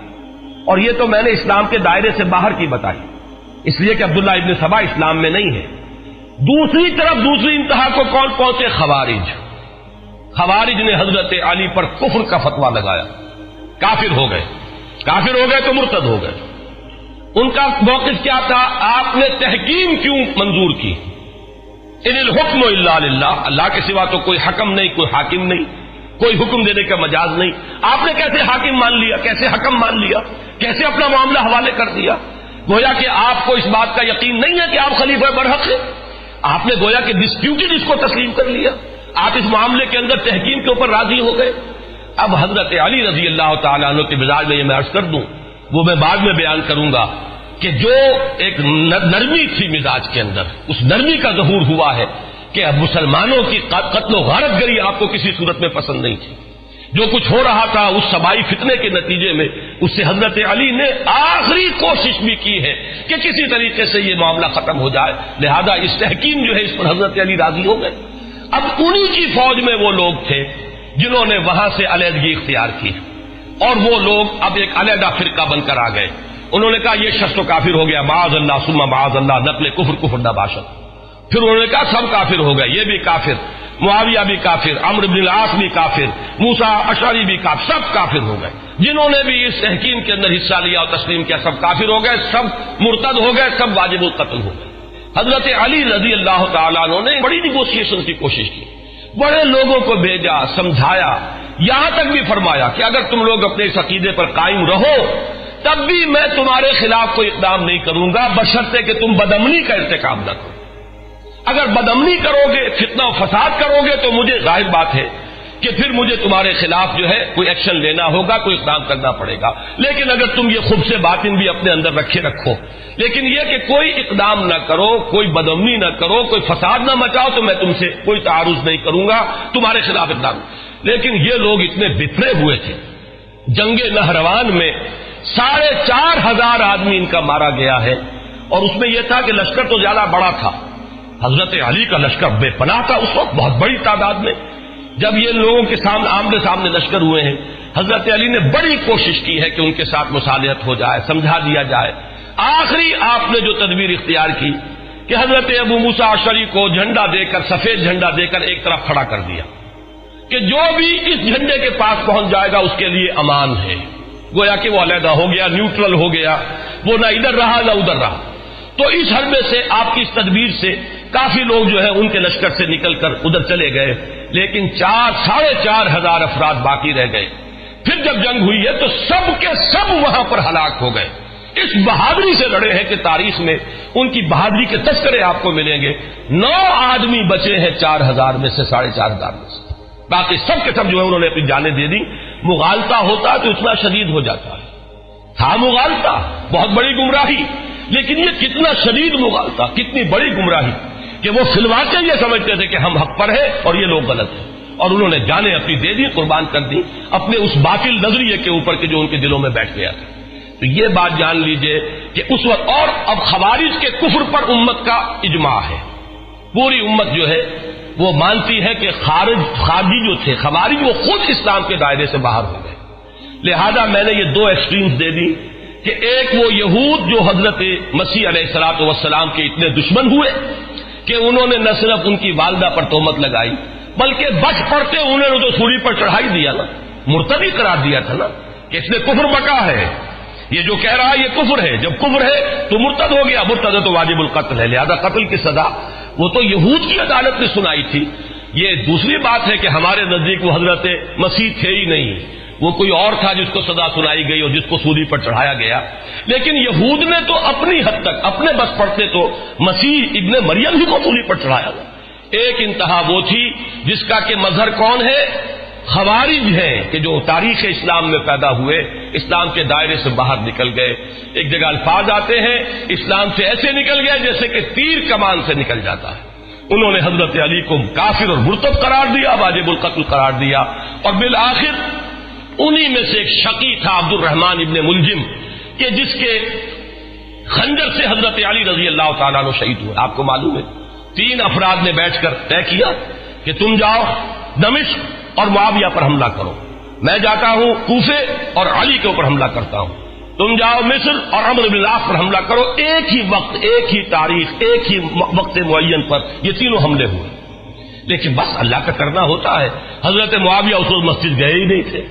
اور یہ تو میں نے اسلام کے دائرے سے باہر کی بتائی، اس لیے کہ عبداللہ ابن سبا اسلام میں نہیں ہے۔ دوسری طرف دوسری انتہا کو کون پہنچے؟ خوارج۔ خوارج نے حضرت علی پر کفر کا فتویٰ لگایا، کافر ہو گئے، کافر ہو گئے تو مرتد ہو گئے۔ ان کا موقف کیا تھا؟ آپ نے تحکیم کیوں منظور کی؟ ان الحکم الا للہ، اللہ کے سوا تو کوئی حکم نہیں، کوئی حاکم نہیں، کوئی حکم دینے کا مجاز نہیں۔ آپ نے کیسے حاکم مان لیا، کیسے حکم مان لیا، کیسے اپنا معاملہ حوالے کر دیا؟ گویا کہ آپ کو اس بات کا یقین نہیں ہے کہ آپ خلیفہ برحق ہیں، آپ نے گویا کہ ڈسپیوٹڈ اس کو تسلیم کر لیا، آپ اس معاملے کے اندر تحکیم کے اوپر راضی ہو گئے۔ اب حضرت علی رضی اللہ تعالیٰ عنہ کے مزاج میں یہ میں عرض کر دوں، وہ میں بعد میں بیان کروں گا کہ جو ایک نرمی تھی مزاج کے اندر، اس نرمی کا ظہور ہوا ہے کہ اب مسلمانوں کی قتل و غارت گری آپ کو کسی صورت میں پسند نہیں تھی۔ جو کچھ ہو رہا تھا اس سبائی فتنے کے نتیجے میں اس سے حضرت علی نے آخری کوشش بھی کی ہے کہ کسی طریقے سے یہ معاملہ ختم ہو جائے، لہذا اس تحکیم جو ہے اس پر حضرت علی راضی ہو گئے۔ اب انہی کی فوج میں وہ لوگ تھے جنہوں نے وہاں سے علیحدگی اختیار کی، اور وہ لوگ اب ایک علیحدہ فرقہ بن کر آ گئے۔ انہوں نے کہا یہ شخص تو کافر ہو گیا، معاذ اللہ ثم معاذ اللہ، نقل کفر کفر نہ باشد۔ پھر انہوں نے کہا سب کافر ہو گئے، یہ بھی کافر، معاویہ بھی کافر، عمرو بن العاص بھی کافر، موسیٰ اشعری بھی کافر، سب کافر ہو گئے۔ جنہوں نے بھی اس تحکیم کے اندر حصہ لیا اور تسلیم کیا سب کافر ہو گئے، سب مرتد ہو گئے، سب واجب القتل ہو گئے۔ حضرت علی رضی اللہ تعالیٰ عنہ نے بڑی نیگوشیشن کی کوشش کی، بڑے لوگوں کو بھیجا، سمجھایا، یہاں تک بھی فرمایا کہ اگر تم لوگ اپنے اس عقیدے پر قائم رہو تب بھی میں تمہارے خلاف کوئی اقدام نہیں کروں گا، بشرطے کہ تم بدامنی کا ارتکاب نہ کرو۔ اگر بدامنی کرو گے، فتنہ و فساد کرو گے تو مجھے ظاہر بات ہے کہ پھر مجھے تمہارے خلاف جو ہے کوئی ایکشن لینا ہوگا، کوئی اقدام کرنا پڑے گا۔ لیکن اگر تم یہ خبث باطن بھی اپنے اندر رکھو، لیکن یہ کہ کوئی اقدام نہ کرو، کوئی بدامنی نہ کرو، کوئی فساد نہ مچاؤ، تو میں تم سے کوئی تعارض نہیں کروں گا، تمہارے خلاف اقدام۔ لیکن یہ لوگ اتنے بفرے ہوئے تھے، جنگ نہروان میں 4,500 آدمی ان کا مارا گیا ہے. اور اس میں یہ تھا کہ لشکر تو زیادہ بڑا تھا، حضرت علی کا لشکر بے پناہ تھا اس وقت بہت بڑی تعداد میں. جب یہ لوگوں کے سامنے آمنے سامنے لشکر ہوئے ہیں، حضرت علی نے بڑی کوشش کی ہے کہ ان کے ساتھ مصالحت ہو جائے، سمجھا دیا جائے. آخری آپ نے جو تدبیر اختیار کی کہ حضرت ابو موسیٰ اشعری کو جھنڈا دے کر، سفید جھنڈا دے کر ایک طرف کھڑا کر دیا کہ جو بھی اس جھنڈے کے پاس پہنچ جائے گا اس کے لیے امان ہے. گویا کہ وہ علیحدہ ہو گیا، نیوٹرل ہو گیا، وہ نہ ادھر رہا نہ ادھر رہا. تو اس حربے سے، آپ کی اس تدبیر سے کافی لوگ جو ہے ان کے لشکر سے نکل کر ادھر چلے گئے، لیکن 4,500 افراد باقی رہ گئے. پھر جب جنگ ہوئی ہے تو سب کے سب وہاں پر ہلاک ہو گئے. اس بہادری سے لڑے ہیں کہ تاریخ میں ان کی بہادری کے تذکرے آپ کو ملیں گے. 9 آدمی بچے ہیں 4,000 میں سے، 4,500 میں سے، باقی سب کے سب جو ہے انہوں نے اپنی جانیں دے دی. مغالطہ ہوتا تو اتنا شدید ہو جاتا ہے. تھا مغالطہ، بہت بڑی گمراہی، لیکن یہ کتنا شدید مغالطہ، کتنی بڑی گمراہی کہ وہ فی الواقع یہ سمجھتے تھے کہ ہم حق پر ہیں اور یہ لوگ غلط ہیں، اور انہوں نے جانیں اپنی دے دی، قربان کر دی اپنے اس باطل نظریے کے اوپر کہ جو ان کے دلوں میں بیٹھ گیا تھا. تو یہ بات جان لیجئے کہ اس وقت، اور اب خوارج کے کفر پر امت کا اجماع ہے. پوری امت جو ہے وہ مانتی ہے کہ خارجی جو تھے خوارج، وہ خود اسلام کے دائرے سے باہر ہو گئے. لہذا میں نے یہ 2 ایکسٹریمز دے دی کہ ایک وہ یہود جو حضرت مسیح علیہ الصلوۃ والسلام کے اتنے دشمن ہوئے کہ انہوں نے نہ صرف ان کی والدہ پر تہمت لگائی بلکہ بچ پڑتے انہوں نے تو سولی پر چڑھائی دیا نا، مرتدی قرار دیا تھا نا کہ اس نے کفر بکا ہے، یہ جو کہہ رہا ہے یہ کفر ہے. جب کفر ہے تو مرتد ہو گیا، مرتد ہے تو واجب القتل ہے، لہذا قتل کی سزا وہ تو یہود کی عدالت نے سنائی تھی. یہ دوسری بات ہے کہ ہمارے نزدیک وہ حضرت مسیح تھے ہی نہیں، وہ کوئی اور تھا جس کو سزا سنائی گئی اور جس کو سولی پر چڑھایا گیا. لیکن یہود نے تو اپنی حد تک، اپنے بس پڑتے تو مسیح ابن مریم ہی کو سولی پر چڑھایا. ایک انتہا وہ تھی جس کا کہ مظہر کون ہے؟ خوارج ہیں کہ جو تاریخ اسلام میں پیدا ہوئے، اسلام کے دائرے سے باہر نکل گئے. ایک جگہ الفاظ آتے ہیں اسلام سے ایسے نکل گئے جیسے کہ تیر کمان سے نکل جاتا ہے. انہوں نے حضرت علی کو کافر اور مرتد قرار دیا، واجب القتل قرار دیا، اور بالآخر انہی میں سے ایک شقی تھا عبد الرحمن ابن ملجم کہ جس کے خنجر سے حضرت علی رضی اللہ تعالیٰ عنہ شہید ہوئے. آپ کو معلوم ہے 3 افراد نے بیٹھ کر طے کیا کہ تم جاؤ دمشق اور معاویہ پر حملہ کرو، میں جاتا ہوں کوفے اور علی کے اوپر حملہ کرتا ہوں، تم جاؤ مصر اور عمرو بن العاص پر حملہ کرو. ایک ہی وقت، ایک ہی تاریخ، ایک ہی وقت معین پر یہ تینوں حملے ہوئے. لیکن بس اللہ کا کرنا ہوتا ہے. حضرت معاویہ اس وقت مسجد گئے ہی نہیں تھے،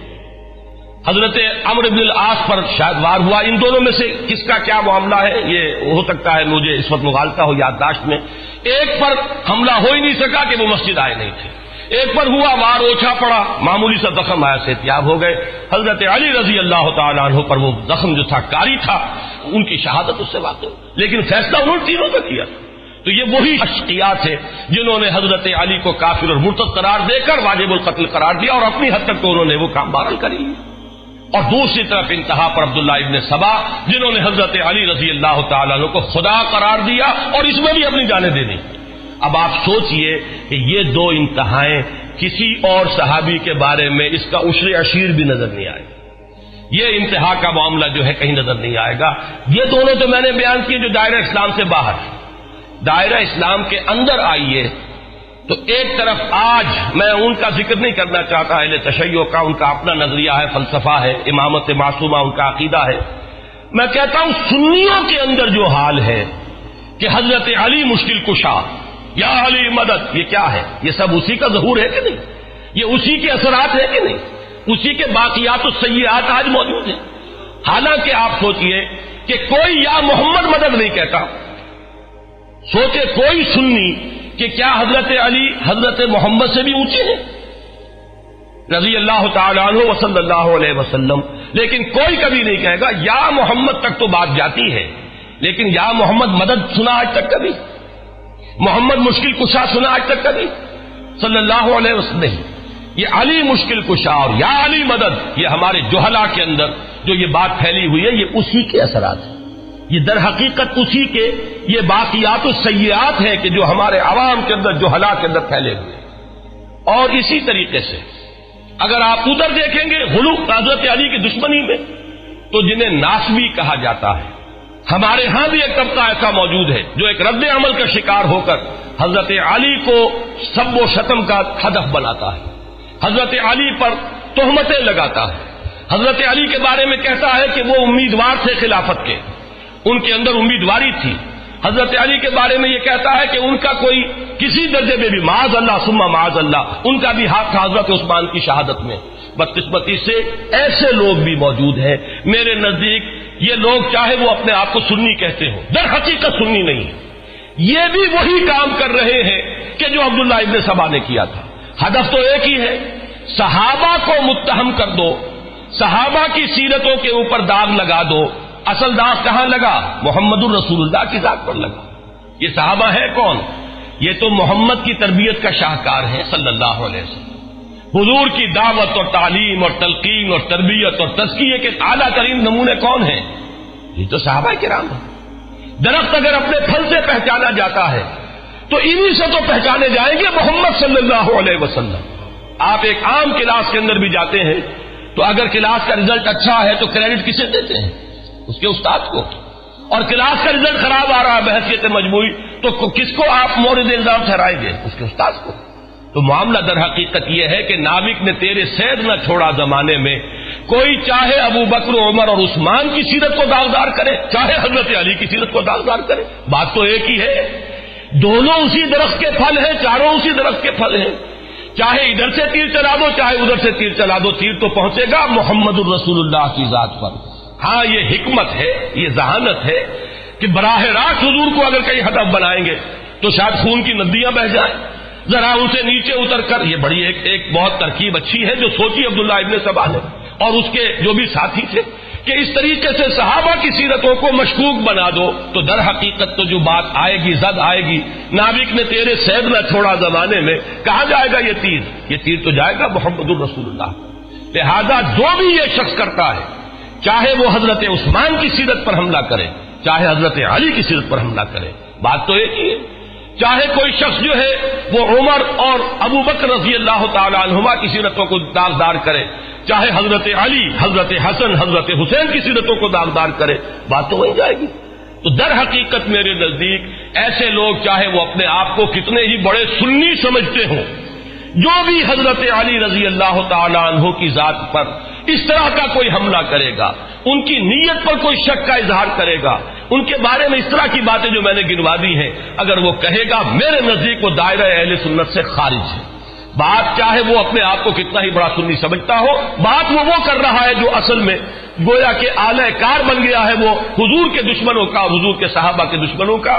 حضرت عمرو بن العاص پر شاید وار ہوا. ان دونوں میں سے کس کا کیا معاملہ ہے یہ ہو سکتا ہے مجھے اس وقت مغالطہ ہو یادداشت میں. ایک پر حملہ ہو ہی نہیں سکا کہ وہ مسجد آئے نہیں تھے، ایک پر ہوا، وار اوچھا پڑا، معمولی سا زخم آیا، صحتیاب ہو گئے. حضرت علی رضی اللہ تعالیٰ عنہ پر وہ زخم جو تھا کاری تھا، ان کی شہادت اس سے واقع، لیکن فیصلہ انہوں نے تینوں کا کیا. تو یہ وہی اشقیاء تھے جنہوں نے حضرت علی کو کافر اور مرتد قرار دے کر واجب القتل قرار دیا، اور اپنی حد تک تو انہوں نے وہ کام بہرحال کری. اور دوسری طرف انتہا پر عبداللہ ابن سبا جنہوں نے حضرت علی رضی اللہ تعالیٰ عنہ کو خدا قرار دیا اور اس میں بھی اپنی جانیں دے دی. اب آپ سوچئے کہ یہ 2 انتہائیں کسی اور صحابی کے بارے میں اس کا عشر عشیر بھی نظر نہیں آئے. یہ انتہا کا معاملہ جو ہے کہیں نظر نہیں آئے گا. یہ دونوں تو میں نے بیان کیے جو دائرہ اسلام سے باہر، دائرہ اسلام کے اندر آئیے تو ایک طرف آج میں ان کا ذکر نہیں کرنا چاہتا، اہل تشیع کا ان کا اپنا نظریہ ہے، فلسفہ ہے، امامت معصومہ ان کا عقیدہ ہے. میں کہتا ہوں سنیوں کے اندر جو حال ہے کہ حضرت علی مشکل کشا، یا علی مدد، یہ کیا ہے؟ یہ سب اسی کا ظہور ہے کہ نہیں؟ یہ اسی کے اثرات ہے کہ نہیں؟ اسی کے باقیات و سیئات آج موجود ہیں. حالانکہ آپ سوچئے کہ کوئی یا محمد مدد نہیں کہتا. سوچے کوئی سنی کہ کیا حضرت علی حضرت محمد سے بھی اونچے ہیں رضی اللہ تعالیٰ عنہ وصلی اللہ علیہ وسلم، لیکن کوئی کبھی نہیں کہے گا یا محمد تک تو بات جاتی ہے، لیکن یا محمد مدد سنا آج تک کبھی؟ محمد مشکل کشا سنا آج تک کبھی؟ صلی اللہ علیہ وسلم نہیں. یہ علی مشکل کشا اور یا علی مدد، یہ ہمارے جہلا کے اندر جو یہ بات پھیلی ہوئی ہے یہ اسی کے اثرات ہیں. یہ در حقیقت اسی کے یہ باقیات و سیئات ہیں کہ جو ہمارے عوام کے اندر جہلا کے اندر پھیلے ہوئے. اور اسی طریقے سے اگر آپ ادھر دیکھیں گے غلو حضرت علی کی دشمنی میں تو جنہیں ناسبی کہا جاتا ہے. ہمارے ہاں بھی ایک طبقہ ایسا موجود ہے جو ایک رد عمل کا شکار ہو کر حضرت علی کو سب و شتم کا ہدف بناتا ہے, حضرت علی پر تہمتیں لگاتا ہے, حضرت علی کے بارے میں کہتا ہے کہ وہ امیدوار تھے خلافت کے, ان کے اندر امیدواری تھی. حضرت علی کے بارے میں یہ کہتا ہے کہ ان کا کوئی کسی درجے میں بھی معاذ اللہ ثم معاذ اللہ ان کا بھی ہاتھ تھا حضرت عثمان کی شہادت میں. بدقسمتی سے ایسے لوگ بھی موجود ہیں. میرے نزدیک یہ لوگ چاہے وہ اپنے آپ کو سنی کہتے ہوں, در حقیقت سنی نہیں ہے. یہ بھی وہی کام کر رہے ہیں کہ جو عبداللہ ابن سبا نے کیا تھا. ہدف تو ایک ہی ہے, صحابہ کو متہم کر دو, صحابہ کی سیرتوں کے اوپر داغ لگا دو. اصل داغ کہاں لگا؟ محمد الرسول اللہ کی ذات پر لگا. یہ صحابہ ہے کون؟ یہ تو محمد کی تربیت کا شاہکار ہے صلی اللہ علیہ وسلم. حضور کی دعوت اور تعلیم اور تلقین اور تربیت اور تزکیے کے اعلیٰ ترین نمونے کون ہیں؟ یہ تو صحابہ کرام ہیں. درخت اگر اپنے پھل سے پہچانا جاتا ہے تو انہی سے تو پہچانے جائیں گے محمد صلی اللہ علیہ وسلم. آپ ایک عام کلاس کے اندر بھی جاتے ہیں تو اگر کلاس کا رزلٹ اچھا ہے تو کریڈٹ کسے دیتے ہیں؟ اس کے استاد کو. اور کلاس کا رزلٹ خراب آ رہا ہے بحثیت مجموعی تو کس کو آپ مورد الزام ٹھہرائیں گے؟ اس کے استاد کو. تو معاملہ در حقیقت یہ ہے کہ ناوک نے تیرے سید نہ چھوڑا زمانے میں. کوئی چاہے ابو بکر عمر اور عثمان کی سیرت کو داغدار کرے, چاہے حضرت علی کی سیرت کو داغدار کرے, بات تو ایک ہی ہے. دونوں اسی درخت کے پھل ہیں, چاروں اسی درخت کے پھل ہیں. چاہے ادھر سے تیر چلا دو چاہے ادھر سے تیر چلا دو, تیر تو پہنچے گا محمد الرسول اللہ کی ذات پر. ہاں یہ حکمت ہے, یہ ذہانت ہے کہ براہ راست حضور کو اگر کہیں ہدف بنائیں گے تو شاید خون کی ندیاں بہہ جائیں. ذرا ان سے نیچے اتر کر, یہ بڑی ایک بہت ترکیب اچھی ہے جو سوچی عبداللہ ابن سبا نے اور اس کے جو بھی ساتھی تھے کہ اس طریقے سے صحابہ کی سیرتوں کو مشکوک بنا دو تو در حقیقت تو جو بات آئے گی, زد آئے گی. ناوک نے تیرے سید نہ چھوڑا زمانے میں, کہاں جائے گا یہ تیر؟ یہ تیر تو جائے گا محمد الرسول اللہ. لہذا جو بھی یہ شخص کرتا ہے, چاہے وہ حضرت عثمان کی سیرت پر حملہ کرے چاہے حضرت علی کی سیرت پر حملہ کرے, بات تو ایک ہی ہے. چاہے کوئی شخص جو ہے وہ عمر اور ابو بکر رضی اللہ تعالی عنہما کی سیرتوں کو داغدار کرے, چاہے حضرت علی, حضرت حسن, حضرت حسین کی سیرتوں کو داغدار کرے, بات تو وہی جائے گی. تو در حقیقت میرے نزدیک ایسے لوگ چاہے وہ اپنے آپ کو کتنے ہی بڑے سنی سمجھتے ہوں, جو بھی حضرت علی رضی اللہ تعالی عنہ کی ذات پر اس طرح کا کوئی حملہ کرے گا, ان کی نیت پر کوئی شک کا اظہار کرے گا, ان کے بارے میں اس طرح کی باتیں جو میں نے گنوا دی ہیں اگر وہ کہے گا, میرے نزدیک وہ دائرہ اہل سنت سے خارج ہے. بات چاہے وہ اپنے آپ کو کتنا ہی بڑا سنی سمجھتا ہو, بات وہ کر رہا ہے جو اصل میں گویا کہ اعلی کار بن گیا ہے وہ حضور کے دشمنوں کا, حضور کے صحابہ کے دشمنوں کا.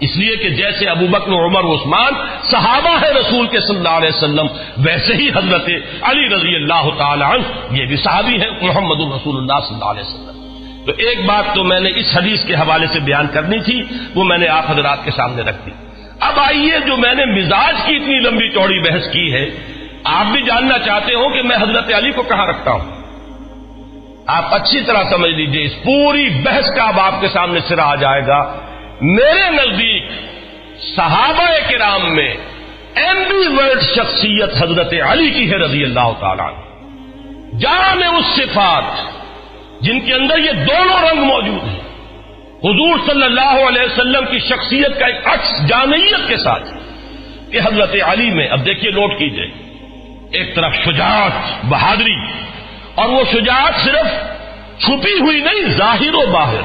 اس لیے کہ جیسے ابو بکر عمر عثمان صحابہ ہے رسول کے صلی اللہ علیہ وسلم, ویسے ہی حضرت علی رضی اللہ تعالی عنہ یہ بھی صحابی ہے محمد الرسول اللہ صلی اللہ علیہ وسلم. تو ایک بات تو میں نے اس حدیث کے حوالے سے بیان کرنی تھی, وہ میں نے آپ حضرات کے سامنے رکھ دی. اب آئیے جو میں نے مزاج کی اتنی لمبی چوڑی بحث کی ہے, آپ بھی جاننا چاہتے ہو کہ میں حضرت علی کو کہاں رکھتا ہوں. آپ اچھی طرح سمجھ لیجئے, اس پوری بحث کا اب آپ کے سامنے سرا آ جائے گا. میرے نزدیک صحابہ کرام میں ایمبی ورڈ شخصیت حضرت علی کی ہے رضی اللہ تعالیٰ عنہ. جامع الصفات, جن کے اندر یہ دونوں رنگ موجود ہیں, حضور صلی اللہ علیہ وسلم کی شخصیت کا ایک عکس جامعیت کے ساتھ کہ حضرت علی میں. اب دیکھیے نوٹ کیجئے, ایک طرف شجاعت, بہادری, اور وہ شجاعت صرف چھپی ہوئی نہیں, ظاہر و باہر.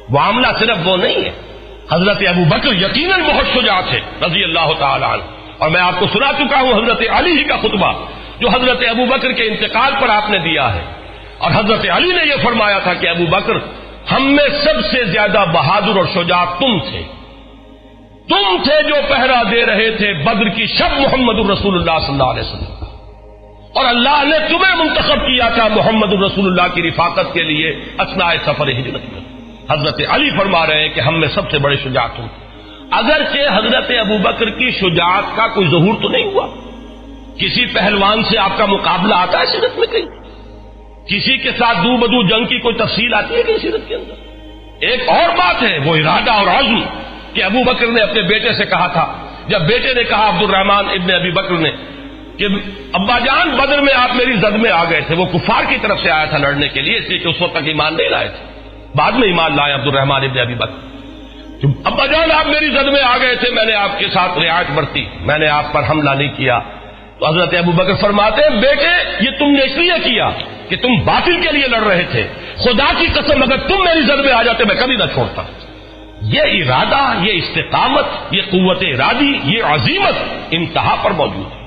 معاملہ صرف وہ نہیں ہے. حضرت ابو بکر یقیناً بہت شجاع تھے رضی اللہ تعالی عنہ, اور میں آپ کو سنا چکا ہوں حضرت علی ہی کا خطبہ جو حضرت ابو بکر کے انتقال پر آپ نے دیا ہے, اور حضرت علی نے یہ فرمایا تھا کہ ابو بکر ہم میں سب سے زیادہ بہادر اور شجاع تم تھے جو پہرا دے رہے تھے بدر کی شب محمد الرسول اللہ صلی اللہ علیہ وسلم, اور اللہ نے تمہیں منتخب کیا تھا محمد الرسول اللہ کی رفاقت کے لیے اثناء سفر ہجرت میں. حضرت علی فرما رہے ہیں کہ ہم میں سب سے بڑے شجاع تم. اگرچہ حضرت ابو بکر کی شجاعت کا کوئی ظہور تو نہیں ہوا, کسی پہلوان سے آپ کا مقابلہ آتا ہے سیرت میں کہیں, کسی کے ساتھ دو بدو جنگ کی کوئی تفصیل آتی ہے کہیں سیرت کے اندر. ایک اور بات ہے وہ ارادہ اور عزم کہ ابو بکر نے اپنے بیٹے سے کہا تھا, جب بیٹے نے کہا عبد الرحمن ابن ابی بکر نے کہ ابا جان بدر میں آپ میری زد میں آ گئے تھے. وہ کفار کی طرف سے آیا تھا لڑنے کے لیے، اس لیے کہ اس وقت تک ایمان نہیں لائے تھے، بعد میں ایمان لائے عبد الرحمن ابن ابی بکر. ابا جان آپ میری زد میں آ گئے تھے، میں نے آپ کے ساتھ رعایت برتی، میں نے آپ پر حملہ نہیں کیا. تو حضرت ابو بکر فرماتے ہیں بیٹے یہ تم نے اس لیے کیا کہ تم باطل کے لیے لڑ رہے تھے، خدا کی قسم اگر تم میری زد میں آ جاتے میں کبھی نہ چھوڑتا. یہ ارادہ، یہ استقامت، یہ قوت ارادی، یہ عزیمت انتہا پر موجود ہے.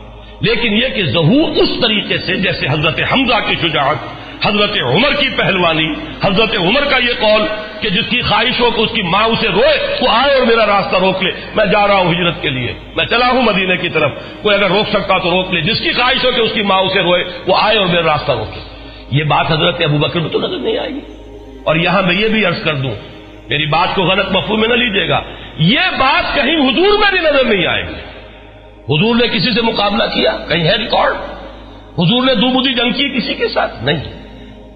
لیکن یہ کہ ظہور اس طریقے سے جیسے حضرت حمزہ کی شجاعت، حضرت عمر کی پہلوانی، حضرت عمر کا یہ قول کہ جس کی خواہش ہو کہ اس کی ماں اسے روئے وہ آئے اور میرا راستہ روک لے، میں جا رہا ہوں ہجرت کے لیے، میں چلا ہوں مدینے کی طرف، کوئی اگر روک سکتا تو روک لے. جس کی خواہش ہو کہ اس کی ماں اسے روئے وہ آئے اور میرا راستہ روک لے. یہ بات حضرت ابو بکر میں تو نظر نہیں آئے گی. اور یہاں میں یہ بھی عرض کر دوں، میری بات کو غلط مفہوم میں نہ لیجیے گا، یہ بات کہیں حضور میں بھی نظر نہیں آئے گی. حضور نے کسی سے مقابلہ کیا؟ کہیں ہے ریکارڈ؟ حضور نے دو بدی جنگ کی کسی کے ساتھ؟ نہیں.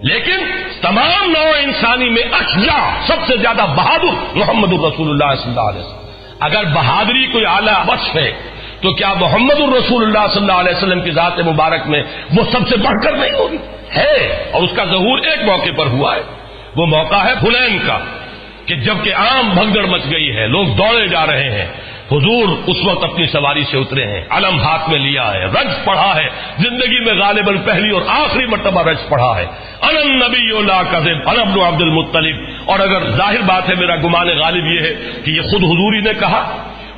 لیکن تمام نوع انسانی میں اشجاع، سب سے زیادہ بہادر محمد الرسول اللہ صلی اللہ علیہ وسلم. اگر بہادری کوئی اعلیٰ وصف ہے تو کیا محمد الرسول اللہ صلی اللہ علیہ وسلم کی ذات مبارک میں وہ سب سے بڑھ کر نہیں ہوگی؟ ہے. اور اس کا ظہور ایک موقع پر ہوا ہے، وہ موقع ہے حنین کا، کہ جبکہ عام بھگدڑ مچ گئی ہے، لوگ دوڑے جا رہے ہیں، حضور اس وقت اپنی سواری سے اترے ہیں، علم ہاتھ میں لیا ہے، رج پڑھا ہے، زندگی میں غالباً پہلی اور آخری مرتبہ رج پڑھا ہے، انا النبی لا کذب انا ابن عبد المطلب. اور اگر ظاہر بات ہے، میرا گمان غالب یہ ہے کہ یہ خود حضور ہی نے کہا،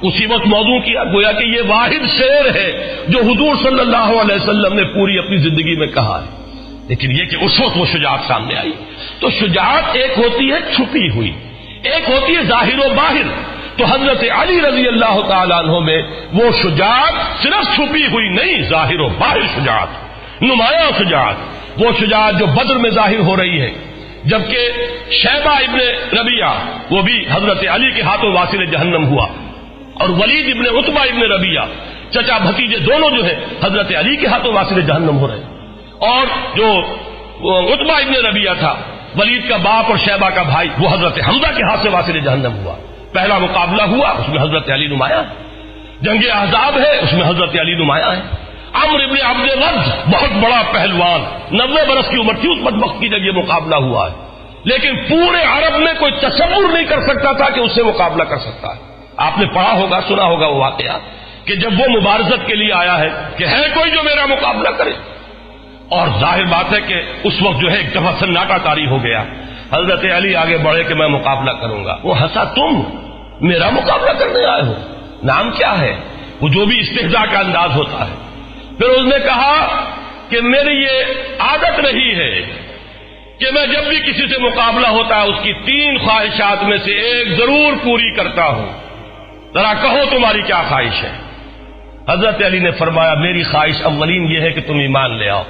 اسی وقت موضوع کیا، گویا کہ یہ واحد شعر ہے جو حضور صلی اللہ علیہ وسلم نے پوری اپنی زندگی میں کہا ہے. لیکن یہ کہ اس وقت وہ شجاعت سامنے آئی. تو شجاعت ایک ہوتی ہے چھپی ہوئی، ایک ہوتی ہے ظاہر و باہر. تو حضرت علی رضی اللہ تعالیٰ عنہ میں وہ شجاعت صرف چھپی ہوئی نہیں، ظاہر و باہر شجاعت، نمایاں شجاعت. وہ شجاعت جو بدر میں ظاہر ہو رہی ہے، جبکہ شیبہ ابن ربیعہ وہ بھی حضرت علی کے ہاتھوں واسل جہنم ہوا، اور ولید ابن عتبہ ابن ربیعہ چچا بھتیجے دونوں جو ہیں حضرت علی کے ہاتھوں واسل جہنم ہو رہے. اور جو عتبہ ابن ربیعہ تھا، ولید کا باپ اور شیبہ کا بھائی، وہ حضرت حمزہ کے ہاتھ سے واسل جہنم ہوا. پہلا مقابلہ ہوا، اس میں حضرت علی نمایاں ہے. جنگ احزاب ہے، اس میں حضرت علی نمایاں ہے. عمرو ابن عبد الرد بہت بڑا پہلوان، 90 برس کی عمر تھی اس بدبخت کی جب یہ مقابلہ ہوا ہے، لیکن پورے عرب میں کوئی تصور نہیں کر سکتا تھا کہ اس سے مقابلہ کر سکتا ہے. آپ نے پڑھا ہوگا، سنا ہوگا وہ واقعہ کہ جب وہ مبارزت کے لیے آیا ہے کہ ہے کوئی جو میرا مقابلہ کرے. اور ظاہر بات ہے کہ اس وقت جو ہے ایک دفعہ سناٹا طاری ہو گیا. حضرت علی آگے بڑھے کہ میں مقابلہ کروں گا. وہ ہنسا، تم میرا مقابلہ کرنے آئے ہو؟ نام کیا ہے؟ وہ جو بھی استہزاء کا انداز ہوتا ہے. پھر اس نے کہا کہ میری یہ عادت رہی ہے کہ میں جب بھی کسی سے مقابلہ ہوتا ہے اس کی 3 خواہشات میں سے ایک ضرور پوری کرتا ہوں. ذرا کہو تمہاری کیا خواہش ہے؟ حضرت علی نے فرمایا میری خواہش اولین یہ ہے کہ تم ایمان لے آؤ.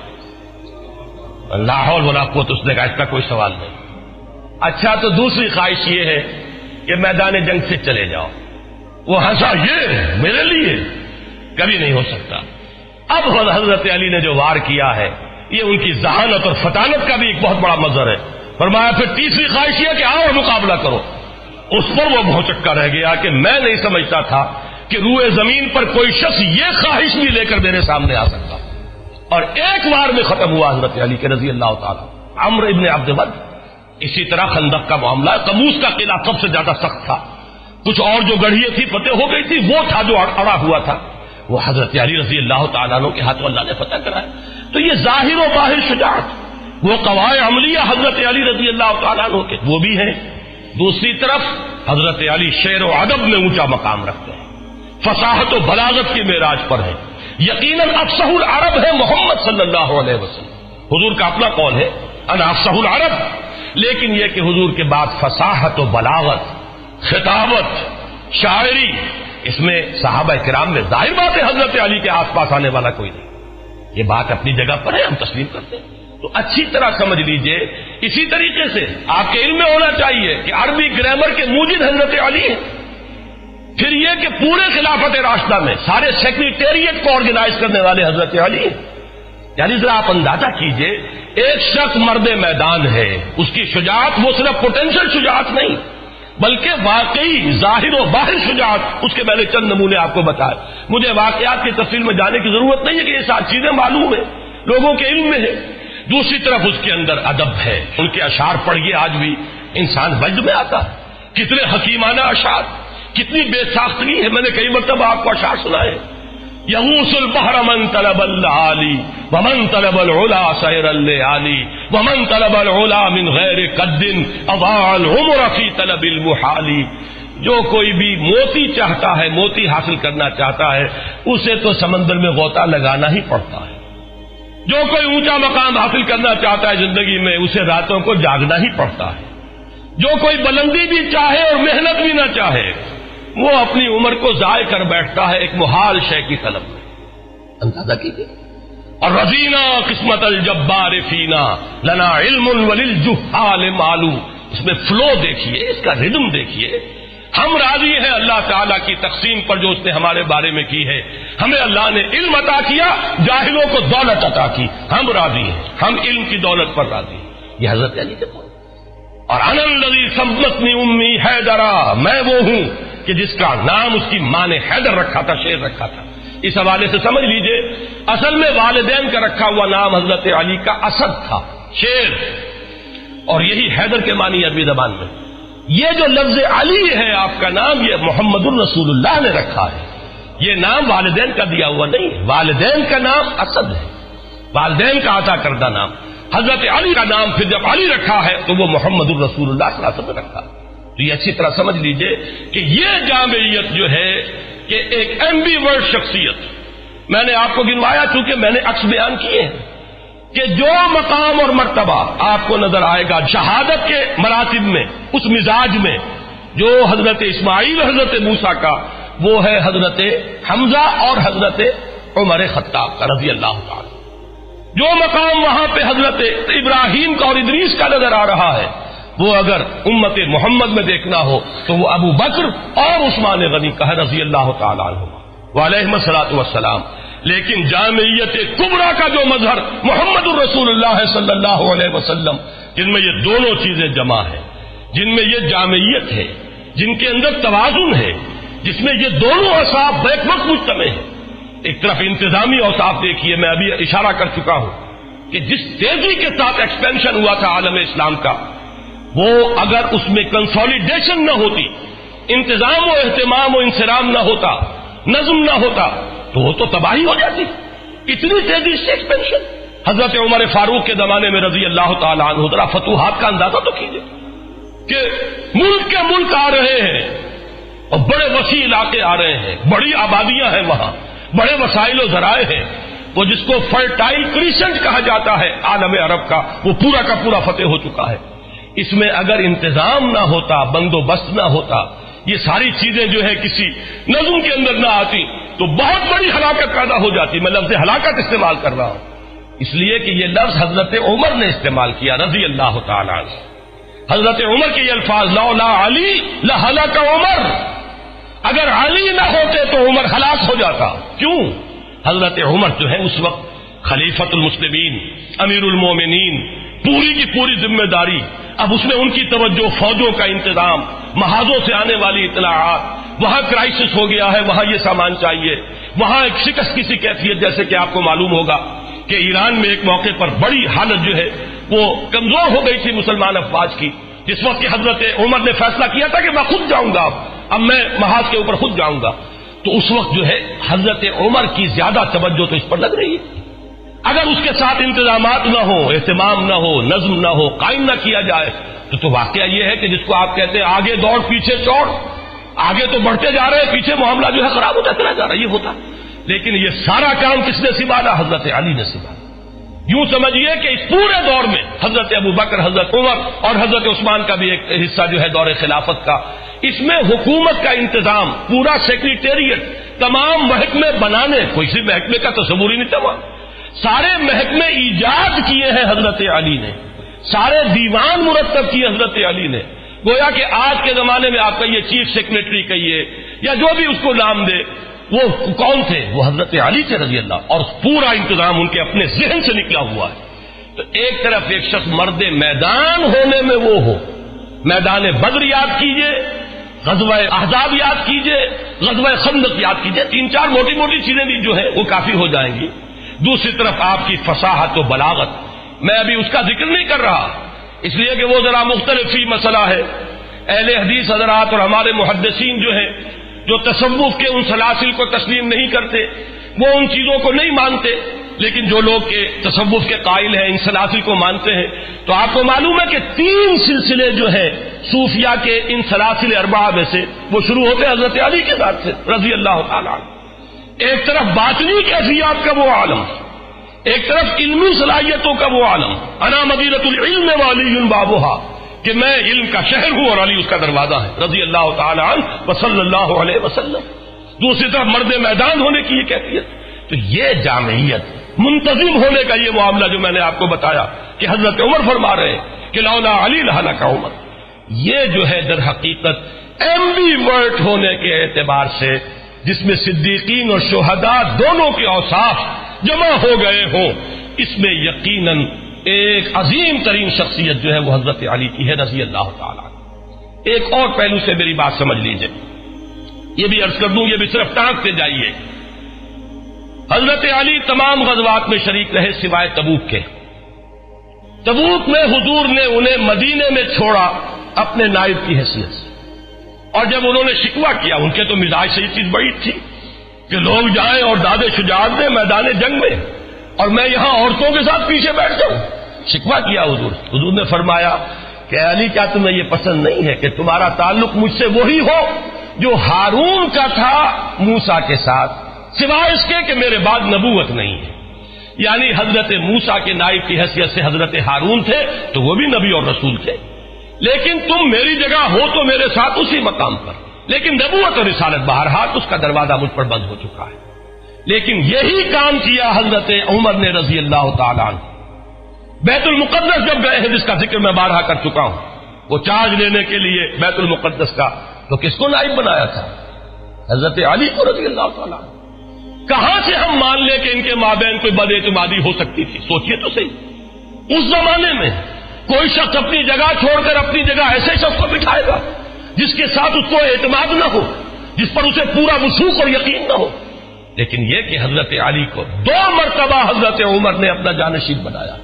لا حول ولا قوت. اس نے کہا اس کا کوئی سوال نہیں. اچھا تو دوسری خواہش یہ ہے کہ میدان جنگ سے چلے جاؤ. وہ ہنسا، یہ میرے لیے کبھی نہیں ہو سکتا. اب حضرت علی نے جو وار کیا ہے یہ ان کی ذہانت اور فطانت کا بھی ایک بہت بڑا مظہر ہے. فرمایا پھر تیسری خواہش یہ کہ آؤ اور مقابلہ کرو. اس پر وہ بھونچکا رہ گیا کہ میں نہیں سمجھتا تھا کہ روئے زمین پر کوئی شخص یہ خواہش بھی لے کر میرے سامنے آ سکتا. اور ایک بار میں ختم ہوا حضرت علی کے رضی اللہ تعالیٰ. عمرو ابن عبد الود. اسی طرح خندق کا معاملہ، قموس کا قلعہ سب سے زیادہ سخت تھا. کچھ اور جو گڑھیاں تھی فتح ہو گئی تھی، وہ تھا جو اڑا ہوا تھا، وہ حضرت علی رضی اللہ تعالیٰ عنہ کے ہاتھوں اللہ نے فتح کرایا. تو یہ ظاہر و باہر شجاعت، وہ قواعد عملیہ حضرت علی رضی اللہ تعالیٰ عنہ کے وہ بھی ہیں. دوسری طرف حضرت علی شعر و ادب میں اونچا مقام رکھتے ہیں، فصاحت و بلاغت کی معراج پر ہے. یقیناً افصح العرب ہے محمد صلی اللہ علیہ وسلم. حضور کا اپنا قول ہے انا افصح العرب. لیکن یہ کہ حضور کے بعد فصاحت و بلاغت، خطابت، شاعری، اس میں صحابہ کرام میں ظاہر بات ہے حضرت علی کے آس پاس آنے والا کوئی نہیں. یہ بات اپنی جگہ پر ہے، ہم تسلیم کرتے ہیں. تو اچھی طرح سمجھ لیجئے. اسی طریقے سے آپ کے علم میں ہونا چاہیے کہ عربی گرامر کے موجد حضرت علی ہیں. پھر یہ کہ پورے خلافت راشدہ میں سارے سیکریٹریٹ کو آرگنائز کرنے والے حضرت علی ہیں. یعنی ذرا آپ اندازہ کیجئے، ایک شخص مرد میدان ہے، اس کی شجاعت وہ صرف پوٹینشل شجاعت نہیں، بلکہ واقعی ظاہر و باہر شجاعت، اس کے میں نے چند نمونے آپ کو بتائے. مجھے واقعات کی تفصیل میں جانے کی ضرورت نہیں ہے کہ یہ ساری چیزیں معلوم ہیں، لوگوں کے علم میں ہے. دوسری طرف اس کے اندر ادب ہے. ان کے اشعار پڑھیے، آج بھی انسان وجد میں آتا ہے. کتنے حکیمانہ اشعار، کتنی بے ساختگی ہے. میں نے کئی مرتبہ آپ کو اشعار سنائے. یغوص البحر من طلب العالی ومن طلب العلا سیر الليالي ومن طلب العلا من غیر قد اضاع العمر فی طلب المحال. جو کوئی بھی موتی چاہتا ہے، موتی حاصل کرنا چاہتا ہے، اسے تو سمندر میں غوطہ لگانا ہی پڑتا ہے. جو کوئی اونچا مقام حاصل کرنا چاہتا ہے زندگی میں، اسے راتوں کو جاگنا ہی پڑتا ہے. جو کوئی بلندی بھی چاہے اور محنت بھی نہ چاہے، وہ اپنی عمر کو ضائع کر بیٹھتا ہے ایک محال شے کی طلب میں. اندازہ کیجیے. اور رضینا قسمت الجبار فینا لنا علم وللجہال معلوم. اس میں فلو دیکھیے، اس کا ردم دیکھیے. ہم راضی ہیں اللہ تعالیٰ کی تقسیم پر جو اس نے ہمارے بارے میں کی ہے. ہمیں اللہ نے علم عطا کیا، جاہلوں کو دولت عطا کی. ہم راضی ہیں، ہم علم کی دولت پر راضی ہیں. یہ حضرت علی کے قول. اور انا الذی سمتنی امی حیدرا، میں وہ ہوں کہ جس کا نام اس کی ماں نے حیدر رکھا تھا، شیر رکھا تھا. اس حوالے سے سمجھ لیجئے، اصل میں والدین کا رکھا ہوا نام حضرت علی کا اسد تھا، شیر، اور یہی حیدر کے معنی عربی زبان میں. یہ جو لفظ علی ہے آپ کا نام، یہ محمد الرسول اللہ نے رکھا ہے. یہ نام والدین کا دیا ہوا نہیں ہے. والدین کا نام اسد ہے، والدین کا عطا کردہ نام. حضرت علی کا نام پھر جب علی رکھا ہے تو وہ محمد الرسول اللہ صلی اللہ علیہ وسلم نے رکھا. تو یہ اچھی طرح سمجھ لیجئے کہ یہ جامعیت جو ہے کہ ایک ایمبی ورڈ شخصیت، میں نے آپ کو گنوایا چونکہ میں نے عکس بیان کیے ہیں کہ جو مقام اور مرتبہ آپ کو نظر آئے گا شہادت کے مراتب میں، اس مزاج میں جو حضرت اسماعیل حضرت موسیٰ کا، وہ ہے حضرت حمزہ اور حضرت عمر خطاب کا رضی اللہ تعالی. جو مقام وہاں پہ حضرت ابراہیم کا اور ادریس کا نظر آ رہا ہے، وہ اگر امت محمد میں دیکھنا ہو تو وہ ابو بکر اور عثمان غنی کا ہے رضی اللہ تعالی عنہ وعلیہم الصلاۃ والسلام. لیکن جامعیت کبریٰ کا جو مظہر محمد الرسول اللہ صلی اللہ علیہ وسلم، جن میں یہ دونوں چیزیں جمع ہیں، جن میں یہ جامعیت ہے، جن کے اندر توازن ہے، جس میں یہ دونوں اوصاف بیک وقت مجتمع ہیں. ایک طرف انتظامی اوصاف دیکھیے، میں ابھی اشارہ کر چکا ہوں کہ جس تیزی کے ساتھ ایکسپینشن ہوا تھا عالم اسلام کا، وہ اگر اس میں کنسولیڈیشن نہ ہوتی، انتظام و اہتمام و انصرام نہ ہوتا، نظم نہ ہوتا، تو وہ تو تباہی ہو جاتی. اتنی تیزی سے ایکسپینشن حضرت عمر فاروق کے زمانے میں رضی اللہ تعالی عنہ. ذرا فتوحات کا اندازہ تو کیجیے کہ ملک کے ملک آ رہے ہیں اور بڑے وسیع علاقے آ رہے ہیں، بڑی آبادیاں ہیں وہاں، بڑے وسائل و ذرائع ہیں. وہ جس کو فرٹائل کریسنٹ کہا جاتا ہے عالم عرب کا، وہ پورا کا پورا فتح ہو چکا ہے. اس میں اگر انتظام نہ ہوتا، بندوبست نہ ہوتا، یہ ساری چیزیں جو ہے کسی نظم کے اندر نہ آتی، تو بہت بڑی ہلاکت پیدا ہو جاتی. میں لفظ ہلاکت استعمال کر رہا ہوں اس لیے کہ یہ لفظ حضرت عمر نے استعمال کیا رضی اللہ تعالی عنہ. حضرت عمر کے یہ الفاظ، لولا علی لہلک عمر، اگر علی نہ ہوتے تو عمر ہلاک ہو جاتا. کیوں؟ حضرت عمر جو ہے اس وقت خلیفۃ المسلمین، امیر المومنین، پوری کی پوری ذمہ داری. اب اس میں ان کی توجہ، فوجوں کا انتظام، محاذوں سے آنے والی اطلاعات، وہاں کرائسس ہو گیا ہے، وہاں یہ سامان چاہیے، وہاں ایک شکست کی سی کیفیت، جیسے کہ آپ کو معلوم ہوگا کہ ایران میں ایک موقع پر بڑی حالت جو ہے وہ کمزور ہو گئی تھی مسلمان افواج کی، جس وقت کہ حضرت عمر نے فیصلہ کیا تھا کہ میں خود جاؤں گا، اب میں محاذ کے اوپر خود جاؤں گا. تو اس وقت جو ہے حضرت عمر کی زیادہ توجہ تو اس پر لگ رہی ہے. اگر اس کے ساتھ انتظامات نہ ہو، اہتمام نہ ہو، نظم نہ ہو، قائم نہ کیا جائے تو واقعہ یہ ہے کہ جس کو آپ کہتے ہیں آگے دوڑ پیچھے چوڑ، آگے تو بڑھتے جا رہے ہیں، پیچھے معاملہ جو ہے خراب ہوتا چلا جا رہا ہے. یہ ہوتا، لیکن یہ سارا کام کس نے سنبھالا؟ حضرت علی نے سنبھالا. یوں سمجھیے کہ اس پورے دور میں حضرت ابو بکر، حضرت عمر اور حضرت عثمان کا بھی ایک حصہ جو ہے دور خلافت کا، اس میں حکومت کا انتظام، پورا سیکریٹریٹ، تمام محکمے بنانے، کوئی سی محکمے کا تصور ہی نہیں تھا. سارے محکمے ایجاد کیے ہیں حضرت علی نے، سارے دیوان مرتب کیے حضرت علی نے. گویا کہ آج کے زمانے میں آپ کہیے چیف سیکریٹری کہیے یا جو بھی اس کو نام دے، وہ کون تھے؟ وہ حضرت علی تھے رضی اللہ. اور پورا انتظام ان کے اپنے ذہن سے نکلا ہوا ہے. تو ایک طرف ایک شخص مرد میدان ہونے میں وہ ہو، میدان بدر یاد کیجئے، غزوہ احزاب یاد کیجئے، غزوہ خندق یاد کیجئے، 3-4 موٹی موٹی چیزیں بھی جو ہے وہ کافی ہو جائیں گی۔ دوسری طرف آپ کی فصاحت و بلاغت، میں ابھی اس کا ذکر نہیں کر رہا اس لیے کہ وہ ذرا مختلف فی مسئلہ ہے۔ اہل حدیث حضرات اور ہمارے محدثین جو ہیں، جو تصوف کے ان سلاسل کو تسلیم نہیں کرتے، وہ ان چیزوں کو نہیں مانتے، لیکن جو لوگ کے تصوف کے قائل ہیں، ان سلاسل کو مانتے ہیں، تو آپ کو معلوم ہے کہ 3 سلسلے جو ہیں صوفیہ کے ان سلاسل اربعہ میں سے، وہ شروع ہوتے ہیں حضرت علی کے ذات سے رضی اللہ تعالیٰ عنہ۔ ایک طرف باطنی کیفیات کا وہ عالم، ایک طرف علمی صلاحیتوں کا وہ عالم، انا مدینۃ العلم وعلی بابھا، کہ میں علم کا شہر ہوں اور علی اس کا دروازہ ہے رضی اللہ تعالی عنہ وصلی اللہ علیہ وسلم۔ دوسری طرف مرد میدان ہونے کی یہ کیفیت، تو یہ جامعیت، منتظم ہونے کا یہ معاملہ جو میں نے آپ کو بتایا کہ حضرت عمر فرما رہے ہیں کہ لولا علی لہلک عمر، یہ جو ہے در حقیقت ایمبی ورٹ ہونے کے اعتبار سے، جس میں صدیقین اور شہداء دونوں کے اوصاف جمع ہو گئے ہوں، اس میں یقیناً ایک عظیم ترین شخصیت جو ہے وہ حضرت علی کی ہے رضی اللہ تعالیٰ۔ ایک اور پہلو سے میری بات سمجھ لیجئے، یہ بھی عرض کر دوں، یہ بھی صرف ٹانکتے جائیے۔ حضرت علی تمام غزوات میں شریک رہے سوائے تبوک کے۔ تبوک میں حضور نے انہیں مدینے میں چھوڑا اپنے نائب کی حیثیت سے، اور جب انہوں نے شکوہ کیا، ان کے تو مزاج سے یہ چیز بڑی تھی کہ لوگ جائیں اور داد شجاعت دیں میدان جنگ میں، اور میں یہاں عورتوں کے ساتھ پیچھے بیٹھ جاؤں۔ شکوہ کیا حضور نے فرمایا کہ علی کیا تمہیں یہ پسند نہیں ہے کہ تمہارا تعلق مجھ سے وہی ہو جو ہارون کا تھا موسیٰ کے ساتھ، سوائے اس کے کہ میرے بعد نبوت نہیں ہے۔ یعنی حضرت موسیٰ کے نائب کی حیثیت سے حضرت ہارون تھے تو وہ بھی نبی اور رسول تھے، لیکن تم میری جگہ ہو تو میرے ساتھ اسی مقام پر، لیکن نبوت اور رسالت بہرحال اس کا دروازہ مجھ پر بند ہو چکا ہے۔ لیکن یہی کام کیا حضرت عمر نے رضی اللہ تعالیٰ عنہ۔ بیت المقدس جب گئے ہیں، جس کا ذکر میں بارہا کر چکا ہوں، وہ چارج لینے کے لیے بیت المقدس کا، تو کس کو نائب بنایا تھا؟ حضرت علی کو رضی اللہ تعالیٰ عنہ۔ کہاں سے ہم مان لیں کہ ان کے مابین کوئی بد اعتمادی ہو سکتی تھی؟ سوچئے تو صحیح، اس زمانے میں کوئی شخص اپنی جگہ چھوڑ کر اپنی جگہ ایسے شخص کو بٹھائے گا جس کے ساتھ اس کو اعتماد نہ ہو، جس پر اسے پورا وثوق اور یقین نہ ہو؟ لیکن یہ کہ حضرت علی کو 2 مرتبہ حضرت عمر نے اپنا جانشین بنایا،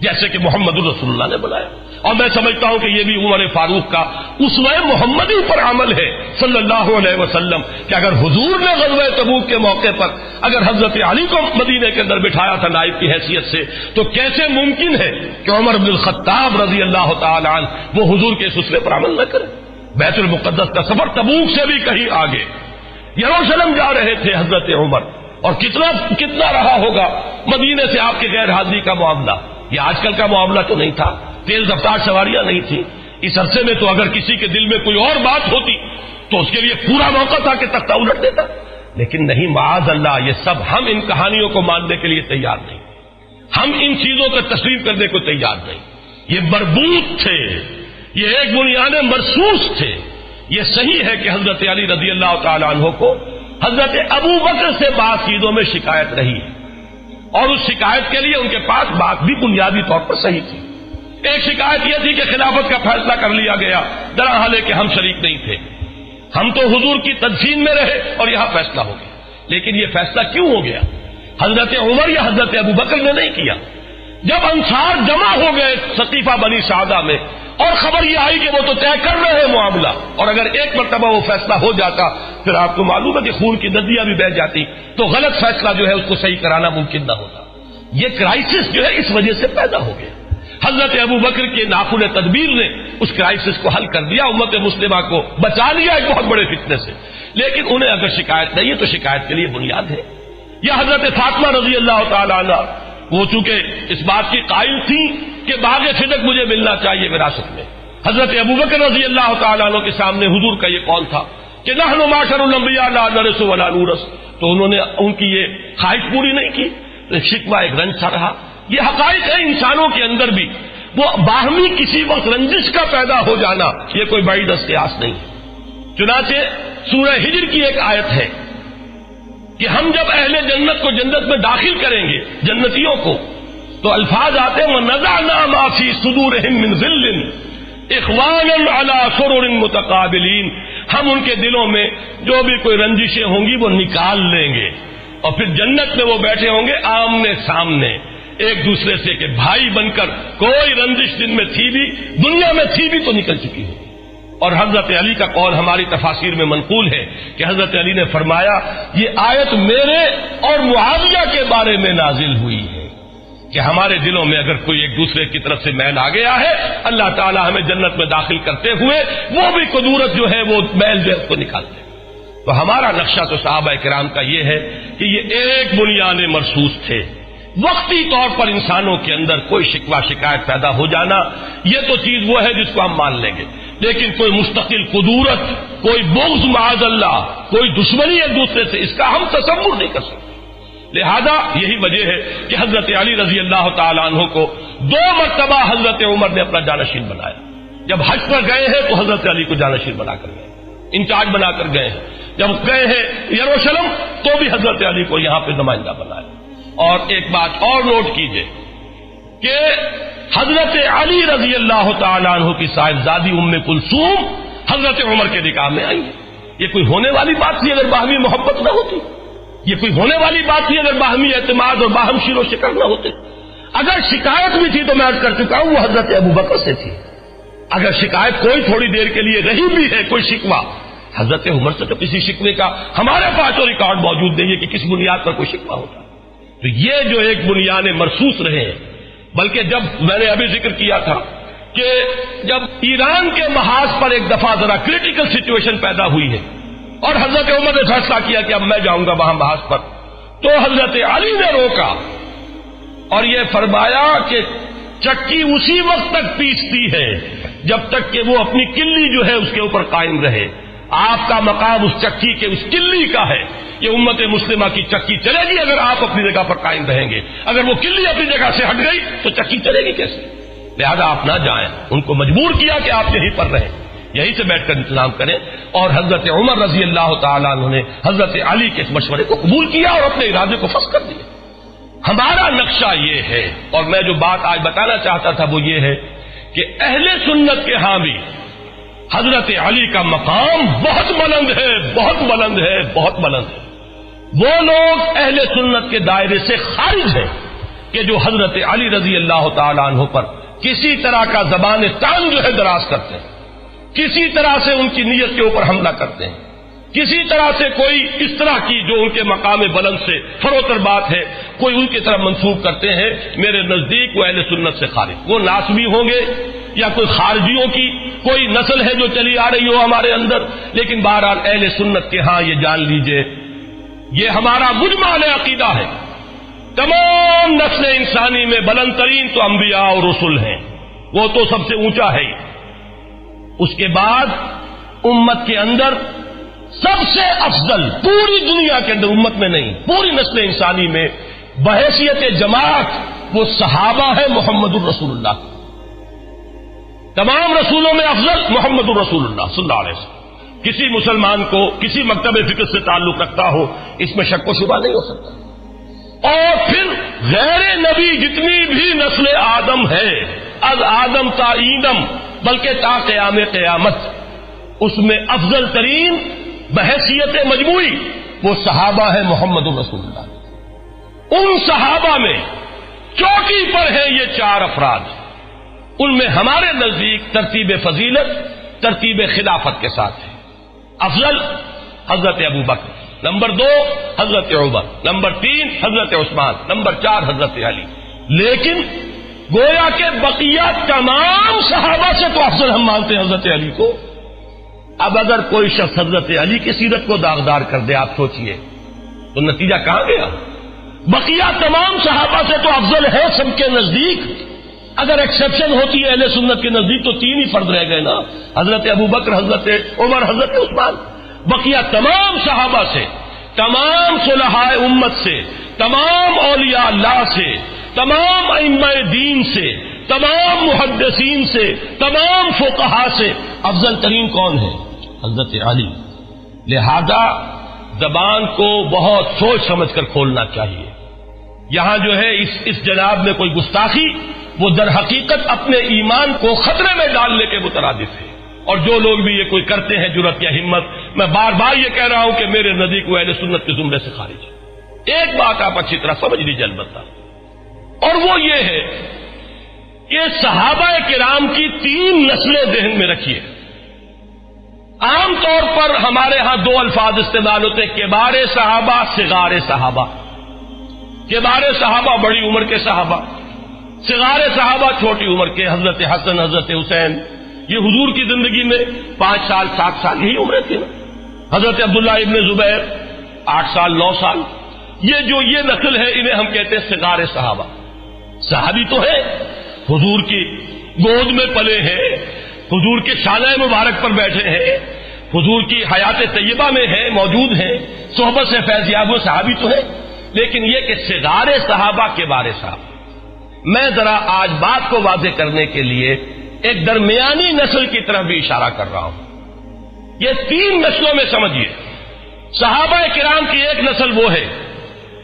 جیسے کہ محمد الرسول اللہ نے بنایا، اور میں سمجھتا ہوں کہ یہ بھی عمر فاروق کا اسوہ محمدی پر عمل ہے صلی اللہ علیہ وسلم، کہ اگر حضور نے غزوہ تبوک کے موقع پر اگر حضرت علی کو مدینے کے اندر بٹھایا تھا نائب کی حیثیت سے، تو کیسے ممکن ہے کہ عمر بن الخطاب رضی اللہ تعالی عنہ وہ حضور کے اس اسوے پر عمل نہ کرے؟ بیت المقدس کا سفر تبوک سے بھی کہیں آگے، یروشلم جا رہے تھے حضرت عمر، اور کتنا رہا ہوگا مدینے سے آپ کی غیر حاضری کا معاملہ۔ یہ آج کل کا معاملہ تو نہیں تھا، تیز رفتار سواریاں نہیں تھی، اس عرصے میں تو اگر کسی کے دل میں کوئی اور بات ہوتی تو اس کے لیے پورا موقع تھا کہ تختہ الٹ دیتا، لیکن نہیں، معاذ اللہ، یہ سب ہم ان کہانیوں کو ماننے کے لیے تیار نہیں، ہم ان چیزوں کو تسلیم کرنے کو تیار نہیں۔ یہ مربوط تھے، یہ ایک بنیاد مرصوص تھے۔ یہ صحیح ہے کہ حضرت علی رضی اللہ تعالی عنہ کو حضرت ابو بکر سے بعض چیزوں میں شکایت رہی ہے، اور اس شکایت کے لیے ان کے پاس بات بھی بنیادی طور پر صحیح تھی۔ ایک شکایت یہ تھی کہ خلافت کا فیصلہ کر لیا گیا، درحال کہ ہم شریک نہیں تھے، ہم تو حضور کی تدفین میں رہے اور یہاں فیصلہ ہو گیا۔ لیکن یہ فیصلہ کیوں ہو گیا؟ حضرت عمر یا حضرت ابو بکر نے نہیں کیا۔ جب انصار جمع ہو گئے سقیفہ بنی سعدہ میں، اور خبر یہ آئی کہ وہ تو طے کر رہے ہیں معاملہ، اور اگر ایک مرتبہ وہ فیصلہ ہو جاتا پھر آپ کو معلوم ہے کہ خون کی ندیاں بھی بہہ جاتی، تو غلط فیصلہ جو ہے اس کو صحیح کرانا ممکن نہ ہوتا۔ یہ کرائسس جو ہے اس وجہ سے پیدا ہو گیا۔ حضرت ابو بکر کے ناخن تدبیر نے اس کرائسس کو حل کر دیا، امت مسلمہ کو بچا لیا ایک بہت بڑے فتنے سے۔ لیکن انہیں اگر شکایت نہیں ہے تو شکایت کے لیے بنیاد ہے۔ یا حضرت فاطمہ رضی اللہ تعالی عنہ، وہ چونکہ اس بات کی قائل تھی کہ باغ صدق مجھے ملنا چاہیے وراثت میں، حضرت ابو بکر رضی اللہ تعالیٰ عنہ کے سامنے حضور کا یہ قول تھا کہ نحن معاشر الانبیاء لا نرث ولا نورث، تو انہوں نے ان کی یہ خواہش پوری نہیں کی، ایک شکوہ، ایک رنج سا رہا۔ یہ حقائق ہے انسانوں کے اندر بھی، وہ باہمی کسی وقت رنجش کا پیدا ہو جانا یہ کوئی بڑی دستیاس نہیں ہے۔ چنانچہ سورہ ہجر کی ایک آیت ہے کہ ہم جب اہل جنت کو جنت میں داخل کریں گے، جنتیوں کو، تو الفاظ آتے ہیں وَنَزَعْنَا مَا فِي صُدُورِهِم مِّن غِلٍّ اخوانا علی سرر متقابلین، ہم ان کے دلوں میں جو بھی کوئی رنجشیں ہوں گی وہ نکال لیں گے، اور پھر جنت میں وہ بیٹھے ہوں گے آمنے سامنے ایک دوسرے سے کہ بھائی بن کر، کوئی رنجش جن میں تھی بھی، دنیا میں تھی بھی تو نکل چکی ہے۔ اور حضرت علی کا قول ہماری تفاسیر میں منقول ہے کہ حضرت علی نے فرمایا یہ آیت میرے اور معاویہ کے بارے میں نازل ہوئی ہے کہ ہمارے دلوں میں اگر کوئی ایک دوسرے کی طرف سے میل آ گیا ہے، اللہ تعالی ہمیں جنت میں داخل کرتے ہوئے وہ بھی قدورت جو ہے وہ میل جو ہے اس کو نکالتے ہیں۔ تو ہمارا نقشہ تو صحابہ کرام کا یہ ہے کہ یہ ایک بنیان مرصوص تھے، وقتی طور پر انسانوں کے اندر کوئی شکوہ شکایت پیدا ہو جانا یہ تو چیز وہ ہے جس کو ہم مان لیں گے، لیکن کوئی مستقل قدورت، کوئی بغض معاذ اللہ، کوئی دشمنی ایک دوسرے سے، اس کا ہم تصور نہیں کر سکتے۔ لہذا یہی وجہ ہے کہ حضرت علی رضی اللہ تعالیٰ عنہ کو 2 مرتبہ حضرت عمر نے اپنا جانشین بنایا۔ جب حج پر گئے ہیں تو حضرت علی کو جانشین بنا کر گئے، انچارج بنا کر گئے ہیں۔ جب گئے ہیں یروشلم تو بھی حضرت علی کو یہاں پہ نمائندہ بنایا۔ اور ایک بات اور نوٹ کیجئے کہ حضرت علی رضی اللہ تعالیٰ عنہ کی صاحبزادی ام کلثوم حضرت عمر کے نکاح میں آئی ہے۔ یہ کوئی ہونے والی بات تھی اگر باہمی محبت نہ ہوتی؟ یہ کوئی ہونے والی بات تھی اگر باہمی اعتماد اور باہم شیر و شکر نہ ہوتے؟ اگر شکایت بھی تھی تو میں عرض کر چکا ہوں وہ حضرت ابوبکر سے تھی۔ اگر شکایت کوئی تھوڑی دیر کے لیے رہی بھی ہے، کوئی شکوہ، حضرت عمر سے تو کسی شکوے کا ہمارے پاس تو ریکارڈ موجود نہیں ہے کہ کس بنیاد پر کوئی شکوہ ہوتا۔ تو یہ جو ایک بنیاد مرصوص رہے ہیں، بلکہ جب میں نے ابھی ذکر کیا تھا کہ جب ایران کے محاذ پر ایک دفعہ ذرا کریٹیکل سچویشن پیدا ہوئی ہے اور حضرت عمر نے فیصلہ کیا کہ اب میں جاؤں گا وہاں محاذ پر، تو حضرت علی نے روکا اور یہ فرمایا کہ چکی اسی وقت تک پیستی ہے جب تک کہ وہ اپنی کلی جو ہے اس کے اوپر قائم رہے۔ آپ کا مقام اس چکی کے اس کلی کا ہے۔ یہ امت مسلمہ کی چکی چلے گی اگر آپ اپنی جگہ پر قائم رہیں گے، اگر وہ کلی اپنی جگہ سے ہٹ گئی تو چکی چلے گی کیسے؟ لہذا آپ نہ جائیں، ان کو مجبور کیا کہ آپ یہیں پر رہیں، یہیں سے بیٹھ کر انتظام کریں۔ اور حضرت عمر رضی اللہ تعالیٰ عنہ نے حضرت علی کے اس مشورے کو قبول کیا اور اپنے ارادے کو فسخ کر دیا۔ ہمارا نقشہ یہ ہے، اور میں جو بات آج بتانا چاہتا تھا وہ یہ ہے کہ اہل سنت کے ہاں بھی حضرت علی کا مقام بہت بلند ہے، بہت بلند ہے، بہت بلند ہے۔ وہ لوگ اہل سنت کے دائرے سے خارج ہیں کہ جو حضرت علی رضی اللہ تعالیٰ عنہ پر کسی طرح کا زبان تان جو ہے دراز کرتے ہیں، کسی طرح سے ان کی نیت کے اوپر حملہ کرتے ہیں، کسی طرح سے کوئی اس طرح کی جو ان کے مقام بلند سے فروتر بات ہے کوئی ان کی طرف منسوب کرتے ہیں، میرے نزدیک وہ اہل سنت سے خارج، وہ ناسبی ہوں گے یا کوئی خارجیوں کی کوئی نسل ہے جو چلی آ رہی ہو ہمارے اندر، لیکن بہرحال اہل سنت کے ہاں یہ جان لیجئے یہ ہمارا مجمع عقیدہ ہے۔ تمام نسل انسانی میں بلند ترین تو انبیاء اور رسل ہیں، وہ تو سب سے اونچا ہے۔ اس کے بعد امت کے اندر سب سے افضل پوری دنیا کے اندر، امت میں نہیں پوری نسل انسانی میں بحیثیت جماعت وہ صحابہ ہے محمد الرسول اللہ۔ تمام رسولوں میں افضل محمد الرسول اللہ صلی اللہ علیہ وسلم۔ کسی مسلمان کو کسی مکتب فکر سے تعلق رکھتا ہو اس میں شک و شبہ نہیں ہو سکتا۔ اور پھر غیر نبی جتنی بھی نسل آدم ہے، از آدم تا ایدم، بلکہ تا قیام قیامت، اس میں افضل ترین بحیثیت مجموعی وہ صحابہ ہے محمد الرسول اللہ۔ ان صحابہ میں چوٹی پر ہیں یہ 4 افراد، ان میں ہمارے نزدیک ترتیب فضیلت ترتیب خلافت کے ساتھ ہے۔ افضل حضرت ابو بکر، نمبر 2 حضرت عمر، نمبر 3 حضرت عثمان، نمبر 4 حضرت علی۔ لیکن گویا کہ بقیہ تمام صحابہ سے تو افضل ہم مانتے ہیں حضرت علی کو۔ اب اگر کوئی شخص حضرت علی کی سیرت کو داغدار کر دے، آپ سوچئے تو نتیجہ کہاں گیا؟ بقیہ تمام صحابہ سے تو افضل ہے سب کے نزدیک، اگر ایکسیپشن ہوتی ہے اہل سنت کے نزدیک تو 3 ہی فرد رہ گئے نا، حضرت ابو بکر، حضرت عمر، حضرت عثمان۔ بقیہ تمام صحابہ سے، تمام صلحاء امت سے، تمام اولیاء اللہ سے، تمام ائمہ دین سے، تمام محدثین سے، تمام فقہاء سے افضل ترین کون ہے؟ حضرت علی۔ لہذا زبان کو بہت سوچ سمجھ کر کھولنا چاہیے۔ یہاں جو ہے اس جناب میں کوئی گستاخی وہ در حقیقت اپنے ایمان کو خطرے میں ڈالنے کے مترادف ہے. اور جو لوگ بھی یہ کوئی کرتے ہیں جرأت یا ہمت، میں بار بار یہ کہہ رہا ہوں کہ میرے نزدیک وہ اہل سنت کے زمرے سے خارج ہے. ایک بات آپ اچھی طرح سمجھ لیجیے البتہ، اور وہ یہ ہے کہ صحابہ کرام کی 3 نسلیں ذہن میں رکھیے. عام طور پر ہمارے ہاں 2 الفاظ استعمال ہوتے ہیں، کبار صحابہ، صغار صحابہ. کبار صحابہ بڑی عمر کے صحابہ، صغار صحابہ چھوٹی عمر کے، حضرت حسن، حضرت حسین. یہ حضور کی زندگی میں 5 سال 7 سال یہی عمریں تھی نا. حضرت عبداللہ ابن زبیر 8 سال 9 سال. یہ نسل ہے، انہیں ہم کہتے ہیں صغار صحابہ. صحابی تو ہے، حضور کی گود میں پلے ہیں، حضور کے شانہ مبارک پر بیٹھے ہیں، حضور کی حیات طیبہ میں ہیں، موجود ہیں، صحبت سے فیض یاب صحابی تو ہے. لیکن یہ کہ صغار صحابہ کے بارے صاحب، میں ذرا آج بات کو واضح کرنے کے لیے ایک درمیانی نسل کی طرف بھی اشارہ کر رہا ہوں. یہ 3 نسلوں میں سمجھیے. صحابہ کرام کی ایک نسل وہ ہے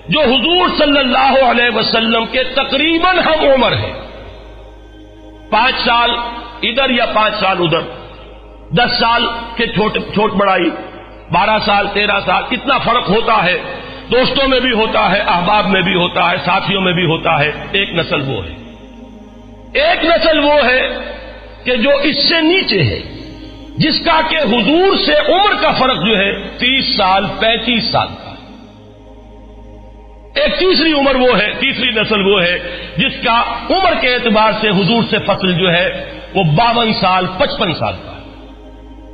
جو حضور صلی اللہ علیہ وسلم کے تقریباً ہم عمر ہے. 5 سال ادھر یا 5 سال ادھر، 10 سال کے چھوٹ بڑائی، 12 سال 13 سال، اتنا فرق ہوتا ہے. دوستوں میں بھی ہوتا ہے، احباب میں بھی ہوتا ہے، ساتھیوں میں بھی ہوتا ہے. ایک نسل وہ ہے. ایک نسل وہ ہے کہ جو اس سے نیچے ہے، جس کا کہ حضور سے عمر کا فرق جو ہے 30 سال 35 سال کا. ایک تیسری عمر وہ ہے، تیسری نسل وہ ہے جس کا عمر کے اعتبار سے حضور سے فصل جو ہے وہ 52 سال 55 سال کا.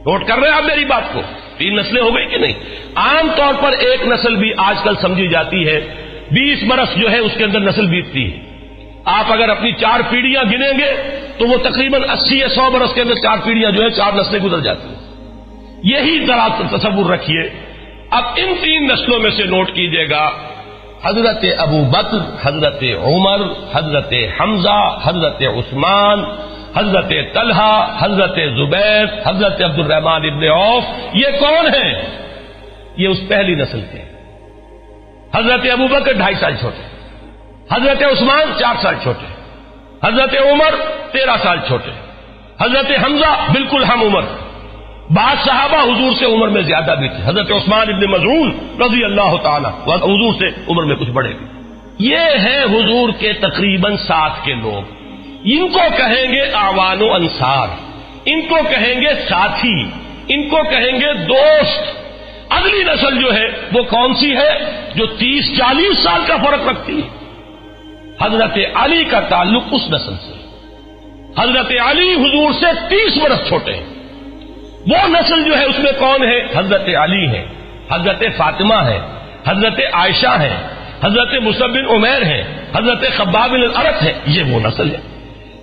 نوٹ کر رہے ہیں آپ میری بات کو؟ 3 نسلیں ہو گئی کہ نہیں؟ عام طور پر ایک نسل بھی آج کل سمجھی جاتی ہے، 20 برس جو ہے اس کے اندر نسل بیتتی ہے. آپ اگر اپنی 4 پیڑھیاں گنیں گے تو وہ تقریباً 80 یا 100 برس کے اندر 4 پیڑھیاں جو ہے 4 نسلیں گزر جاتی ہیں. یہی ذرا تصور رکھیے. اب ان 3 نسلوں میں سے نوٹ کیجئے گا، حضرت ابو بکر، حضرت عمر، حضرت حمزہ، حضرت عثمان، حضرت طلحہ، حضرت زبیر، حضرت عبد الرحمن ابن عوف، یہ کون ہیں؟ یہ اس پہلی نسل کے. حضرت ابو بکر 2.5 سال چھوٹے، حضرت عثمان 4 سال چھوٹے، حضرت عمر 13 سال چھوٹے، حضرت حمزہ بالکل ہم عمر. بعض صحابہ حضور سے عمر میں زیادہ بھی تھے. حضرت عثمان ابن مظعون رضی اللہ تعالی حضور سے عمر میں کچھ بڑے بھی. یہ ہیں حضور کے تقریباً ساتھ کے لوگ. ان کو کہیں گے اعوان و انصار، ان کو کہیں گے ساتھی، ان کو کہیں گے دوست. اگلی نسل جو ہے وہ کون سی ہے؟ جو 30-40 سال کا فرق رکھتی ہے. حضرت علی کا تعلق اس نسل سے. حضرت علی حضور سے 30 برس چھوٹے ہیں. وہ نسل جو ہے اس میں کون ہے؟ حضرت علی ہے، حضرت فاطمہ ہے، حضرت عائشہ ہے، حضرت مصعب بن عمیر ہے، حضرت خباب بن الارت ہے. یہ وہ نسل ہے.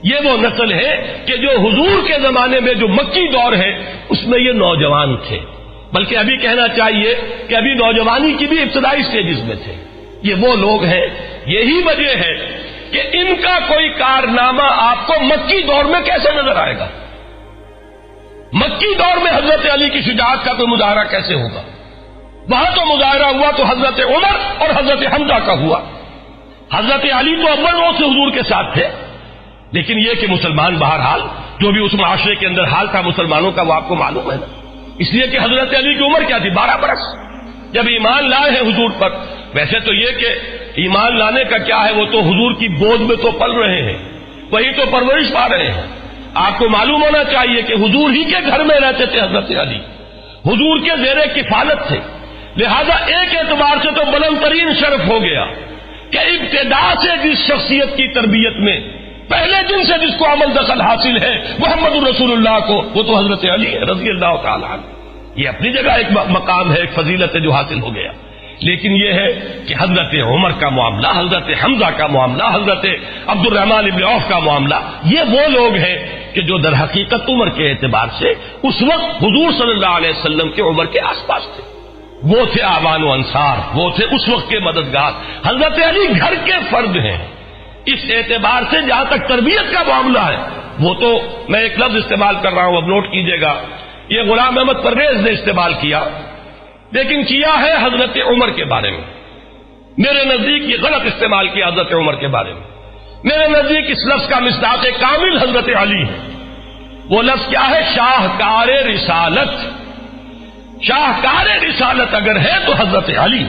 یہ وہ نسل ہے کہ جو حضور کے زمانے میں جو مکی دور ہے اس میں یہ نوجوان تھے، بلکہ ابھی کہنا چاہیے کہ ابھی نوجوانی کی بھی ابتدائی سٹیجز میں تھے. یہ وہ لوگ ہیں. یہی وجہ ہے کہ ان کا کوئی کارنامہ آپ کو مکی دور میں کیسے نظر آئے گا؟ مکی دور میں حضرت علی کی شجاعت کا کوئی مظاہرہ کیسے ہوگا؟ وہاں تو مظاہرہ ہوا تو حضرت عمر اور حضرت حمزہ کا ہوا. حضرت علی تو اول روز سے حضور کے ساتھ تھے، لیکن یہ کہ مسلمان بہرحال جو بھی اس معاشرے کے اندر حال تھا مسلمانوں کا وہ آپ کو معلوم ہے نا. اس لیے کہ حضرت علی کی عمر کیا تھی؟ 12 برس. جب ایمان لائے ہیں حضور پر. ویسے تو یہ کہ ایمان لانے کا کیا ہے، وہ تو حضور کی گود میں تو پل رہے ہیں، وہی تو پرورش پا رہے ہیں. آپ کو معلوم ہونا چاہیے کہ حضور ہی کے گھر میں رہتے تھے حضرت علی، حضور کے زیر کفالت تھے. لہذا ایک اعتبار سے تو بلند ترین شرف ہو گیا کہ ابتدا سے جس شخصیت کی تربیت میں پہلے دن سے جس کو عمل دخل حاصل ہے محمد الرسول اللہ کو، وہ تو حضرت علی ہے رضی اللہ تعالی عنہ. یہ اپنی جگہ ایک مقام ہے، ایک فضیلت ہے جو حاصل ہو گیا. لیکن یہ ہے کہ حضرت عمر کا معاملہ، حضرت حمزہ کا معاملہ، حضرت عبد الرحمن ابن عوف کا معاملہ، یہ وہ لوگ ہیں کہ جو در حقیقت عمر کے اعتبار سے اس وقت حضور صلی اللہ علیہ وسلم کے عمر کے آس پاس تھے. وہ تھے اعوان و انصار، وہ تھے اس وقت کے مددگار. حضرت علی گھر کے فرد ہیں. اس اعتبار سے جہاں تک تربیت کا معاملہ ہے، وہ تو میں ایک لفظ استعمال کر رہا ہوں، اب نوٹ کیجئے گا، یہ غلام احمد پرویز نے استعمال کیا، لیکن کیا ہے حضرت عمر کے بارے میں. میرے نزدیک یہ غلط استعمال کیا حضرت عمر کے بارے میں. میرے نزدیک اس لفظ کا مصداق کامل حضرت علی ہے. وہ لفظ کیا ہے؟ شاہکار رسالت. شاہکار رسالت اگر ہے تو حضرت علی،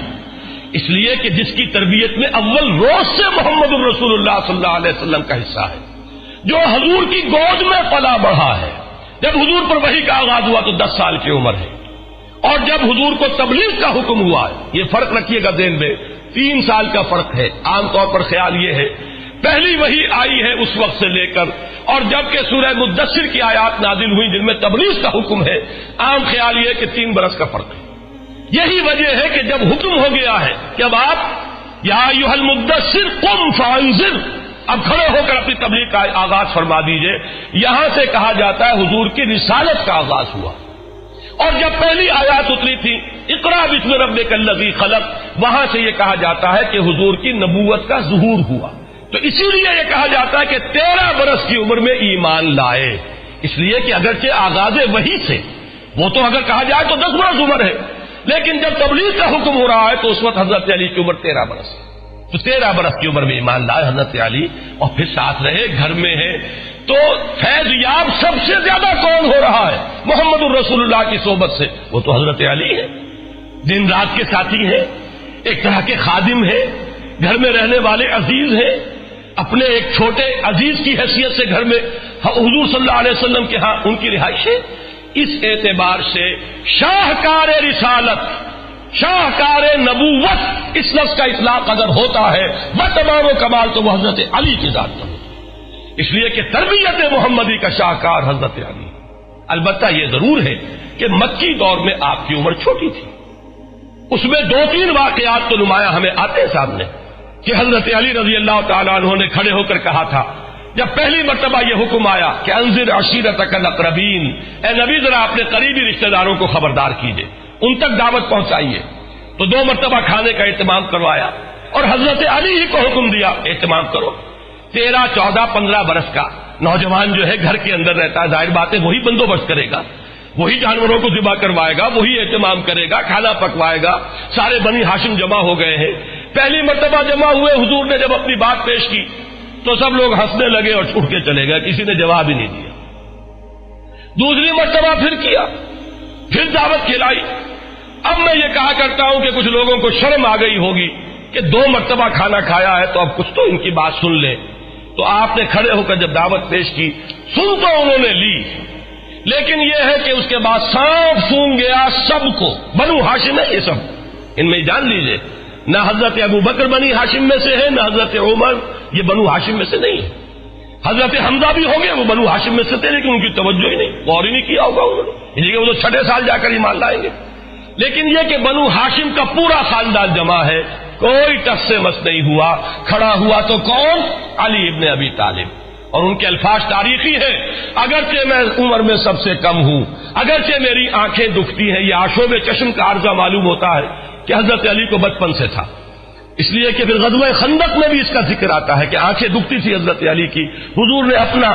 اس لیے کہ جس کی تربیت میں اول روز سے محمد الرسول اللہ صلی اللہ علیہ وسلم کا حصہ ہے، جو حضور کی گود میں پلا بڑھا ہے. جب حضور پر وحی کا آغاز ہوا تو 10 سال کی عمر ہے، اور جب حضور کو تبلیغ کا حکم ہوا ہے، یہ فرق رکھیے گا ذہن میں، 3 سال کا فرق ہے. عام طور پر خیال یہ ہے پہلی وحی آئی ہے اس وقت سے لے کر، اور جب کہ سورہ مدثر کی آیات نازل ہوئی جن میں تبلیغ کا حکم ہے، عام خیال یہ ہے کہ 3 برس کا فرق ہے. یہی وجہ ہے کہ جب حکم ہو گیا ہے کہ اب آپ یا ایھا المدثر قم فانذر، اب کھڑے ہو کر اپنی تبلیغ کا آغاز فرما دیجئے، یہاں سے کہا جاتا ہے حضور کی رسالت کا آغاز ہوا. اور جب پہلی آیات اتری تھی اقرا باسم ربک الذی خلق، وہاں سے یہ کہا جاتا ہے کہ حضور کی نبوت کا ظہور ہوا. تو اسی لیے یہ کہا جاتا ہے کہ 13 برس کی عمر میں ایمان لائے، اس لیے کہ اگرچہ آغاز وحی سے وہ تو اگر کہا جائے تو 10 برس عمر ہے، لیکن جب تبلیغ کا حکم ہو رہا ہے تو اس وقت حضرت علی کی عمر 13 برس ہے. تو 13 برس کی عمر میں ایمان لائے حضرت علی، اور پھر ساتھ رہے، گھر میں ہے. تو فیض یاب سب سے زیادہ کون ہو رہا ہے محمد الرسول اللہ کی صحبت سے؟ وہ تو حضرت علی ہے. دن رات کے ساتھی ہیں، ایک طرح کے خادم ہیں، گھر میں رہنے والے عزیز ہیں، اپنے ایک چھوٹے عزیز کی حیثیت سے گھر میں حضور صلی اللہ علیہ وسلم کے ہاں ان کی رہائش ہے. اس اعتبار سے شاہکار رسالت، شاہکار نبوت، اس لفظ کا اطلاق اگر ہوتا ہے بتمام و کمال تو وہ حضرت علی کی ذات کا ہوتا ہے، اس لیے کہ تربیت محمدی کا شاہکار حضرت علی. البتہ یہ ضرور ہے کہ مکی دور میں آپ کی عمر چھوٹی تھی، اس میں 2-3 واقعات تو نمایاں ہمیں آتے ہیں سامنے کہ حضرت علی رضی اللہ تعالیٰ عنہ نے کھڑے ہو کر کہا تھا جب پہلی مرتبہ یہ حکم آیا کہ انذر عشیرتک الاقربین، اے نبی ذرا اپنے قریبی رشتہ داروں کو خبردار کیجئے، ان تک دعوت پہنچائیے. تو 2 مرتبہ کھانے کا اہتمام کروایا اور حضرت علی ہی کو حکم دیا اہتمام کرو. 13, 14, 15 برس کا نوجوان جو ہے گھر کے اندر رہتا ہے، ظاہر بات ہے وہی بندوبست کرے گا، وہی جانوروں کو ذبح کروائے گا، وہی اہتمام کرے گا، کھانا پکوائے گا. سارے بنی ہاشم جمع ہو گئے ہیں. پہلی مرتبہ جمع ہوئے، حضور نے جب اپنی بات پیش کی تو سب لوگ ہنسنے لگے اور چھوٹ کے چلے گئے، کسی نے جواب ہی نہیں دیا. دوسری مرتبہ پھر کیا، پھر دعوت کھلائی. اب میں یہ کہا کرتا ہوں کہ کچھ لوگوں کو شرم آ گئی ہوگی کہ 2 مرتبہ کھانا کھایا ہے تو اب کچھ تو ان کی بات سن لیں. تو آپ نے کھڑے ہو کر جب دعوت پیش کی، سن تو انہوں نے لی، لیکن یہ ہے کہ اس کے بعد سانپ سونگ گیا سب کو. بنو ہاشم ہے یہ سب، ان میں جان لیجئے نہ حضرت ابو بکر بنی ہاشم میں سے ہے، نہ حضرت عمر یہ بنو ہاشم میں سے نہیں ہے. حضرت حمزہ بھی ہو گئے، وہ بنو ہاشم میں سے تھے لیکن ان کی توجہ ہی نہیں، غور ہی نہیں کیا ہوگا انہوں نے، اس لیے وہ تو 6 سال جا کر ایمان لائیں گے. لیکن یہ کہ بنو ہاشم کا پورا خاندان جمع ہے، کوئی ٹس سے مس نہیں ہوا. کھڑا ہوا تو کون؟ علی ابن ابی طالب. اور ان کے الفاظ تاریخی ہیں، اگرچہ میں عمر میں سب سے کم ہوں، اگرچہ میری آنکھیں دکھتی ہیں. یہ آشوب چشم کا عرضہ معلوم ہوتا ہے کہ حضرت علی کو بچپن سے تھا، اس لیے کہ پھر غزوہ خندق میں بھی اس کا ذکر آتا ہے کہ آنکھیں دکھتی تھی حضرت علی کی. حضور نے اپنا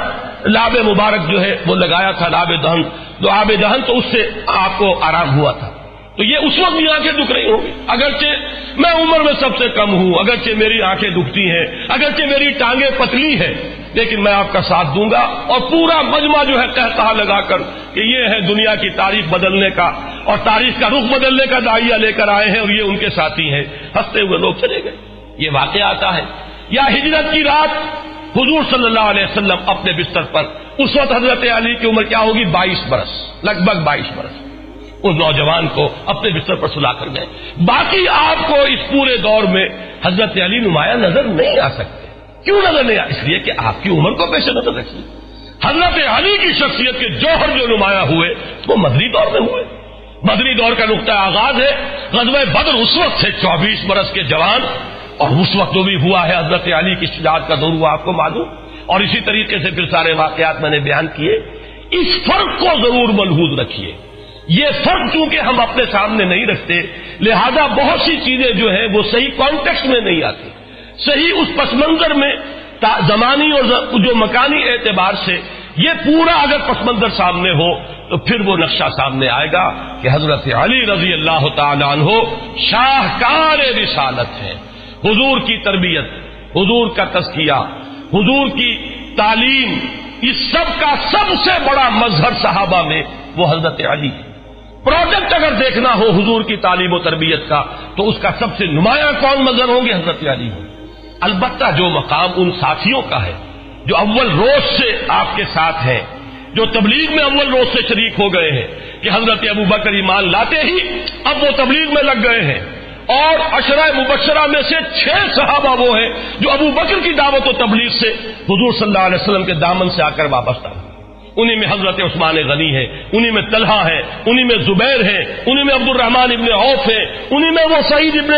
لاب مبارک جو ہے وہ لگایا تھا، لاب دہن، جو آب دہن، تو اس سے آپ کو آرام ہوا تھا. تو یہ اس وقت بھی آنکھیں دکھ رہی ہوں گی، اگرچہ میں عمر میں سب سے کم ہوں، اگرچہ میری آنکھیں دکھتی ہیں، اگرچہ میری ٹانگیں پتلی ہیں، لیکن میں آپ کا ساتھ دوں گا. اور پورا مجمع جو ہے کہتا لگا کر کہ یہ ہے دنیا کی تاریخ بدلنے کا اور تاریخ کا رخ بدلنے کا داعیہ لے کر آئے ہیں اور یہ ان کے ساتھی ہیں. ہنستے ہوئے لوگ چلے گئے. یہ واقعہ آتا ہے. یا ہجرت کی رات حضور صلی اللہ علیہ وسلم اپنے بستر پر، اس وقت حضرت علی کی عمر کیا ہوگی؟ 22 برس، لگ بھگ 22 برس. اس نوجوان کو اپنے بستر پر سلا کر گئے. باقی آپ کو اس پورے دور میں حضرت علی نمایاں نظر نہیں آ سکتے. کیوں نظر نہیں آ؟ اس لیے کہ آپ کی عمر کو پیش نظر رکھیے. حضرت علی کی شخصیت کے جوہر جو نمایاں ہوئے وہ مدنی دور میں ہوئے. مدنی دور کا نقطہ آغاز ہے غزوہ بدر. اس وقت سے 24 برس کے جوان، اور اس وقت جو بھی ہوا ہے حضرت علی کی شجاعت کا دور ہوا آپ کو معلوم. اور اسی طریقے سے پھر سارے واقعات میں نے بیان کیے. اس فرق کو ضرور ملحوظ رکھیے. یہ فرق چونکہ ہم اپنے سامنے نہیں رکھتے، لہذا بہت سی چیزیں جو ہے وہ صحیح کانٹیکسٹ میں نہیں آتی، صحیح اس پس منظر میں زمانی اور جو مکانی اعتبار سے یہ پورا اگر پس منظر سامنے ہو تو پھر وہ نقشہ سامنے آئے گا کہ حضرت علی رضی اللہ تعالی عنہ شاہکار رسالت ہے. حضور کی تربیت، حضور کا تزکیہ، حضور کی تعلیم، اس سب کا سب سے بڑا مظہر صحابہ میں وہ حضرت علی ہے۔ پروجیکٹ اگر دیکھنا ہو حضور کی تعلیم و تربیت کا تو اس کا سب سے نمایاں کون مظہر ہوں گے؟ حضرت علی ہوں۔ البتہ جو مقام ان ساتھیوں کا ہے جو اول روز سے آپ کے ساتھ ہیں، جو تبلیغ میں اول روز سے شریک ہو گئے ہیں کہ حضرت ابو بکر ایمان لاتے ہی اب وہ تبلیغ میں لگ گئے ہیں، اور عشرہ مبشرہ میں سے 6 صحابہ وہ ہیں جو ابو بکر کی دعوت و تبلیغ سے حضور صلی اللہ علیہ وسلم کے دامن سے آ کر وابستہ ہیں۔ انہی میں حضرت عثمان غنی ہے، انہی میں طلحہ ہے، انہی میں زبیر ہے، انہی میں عبد الرحمن ابن عوف ہے، انہی میں وہ سعید ابن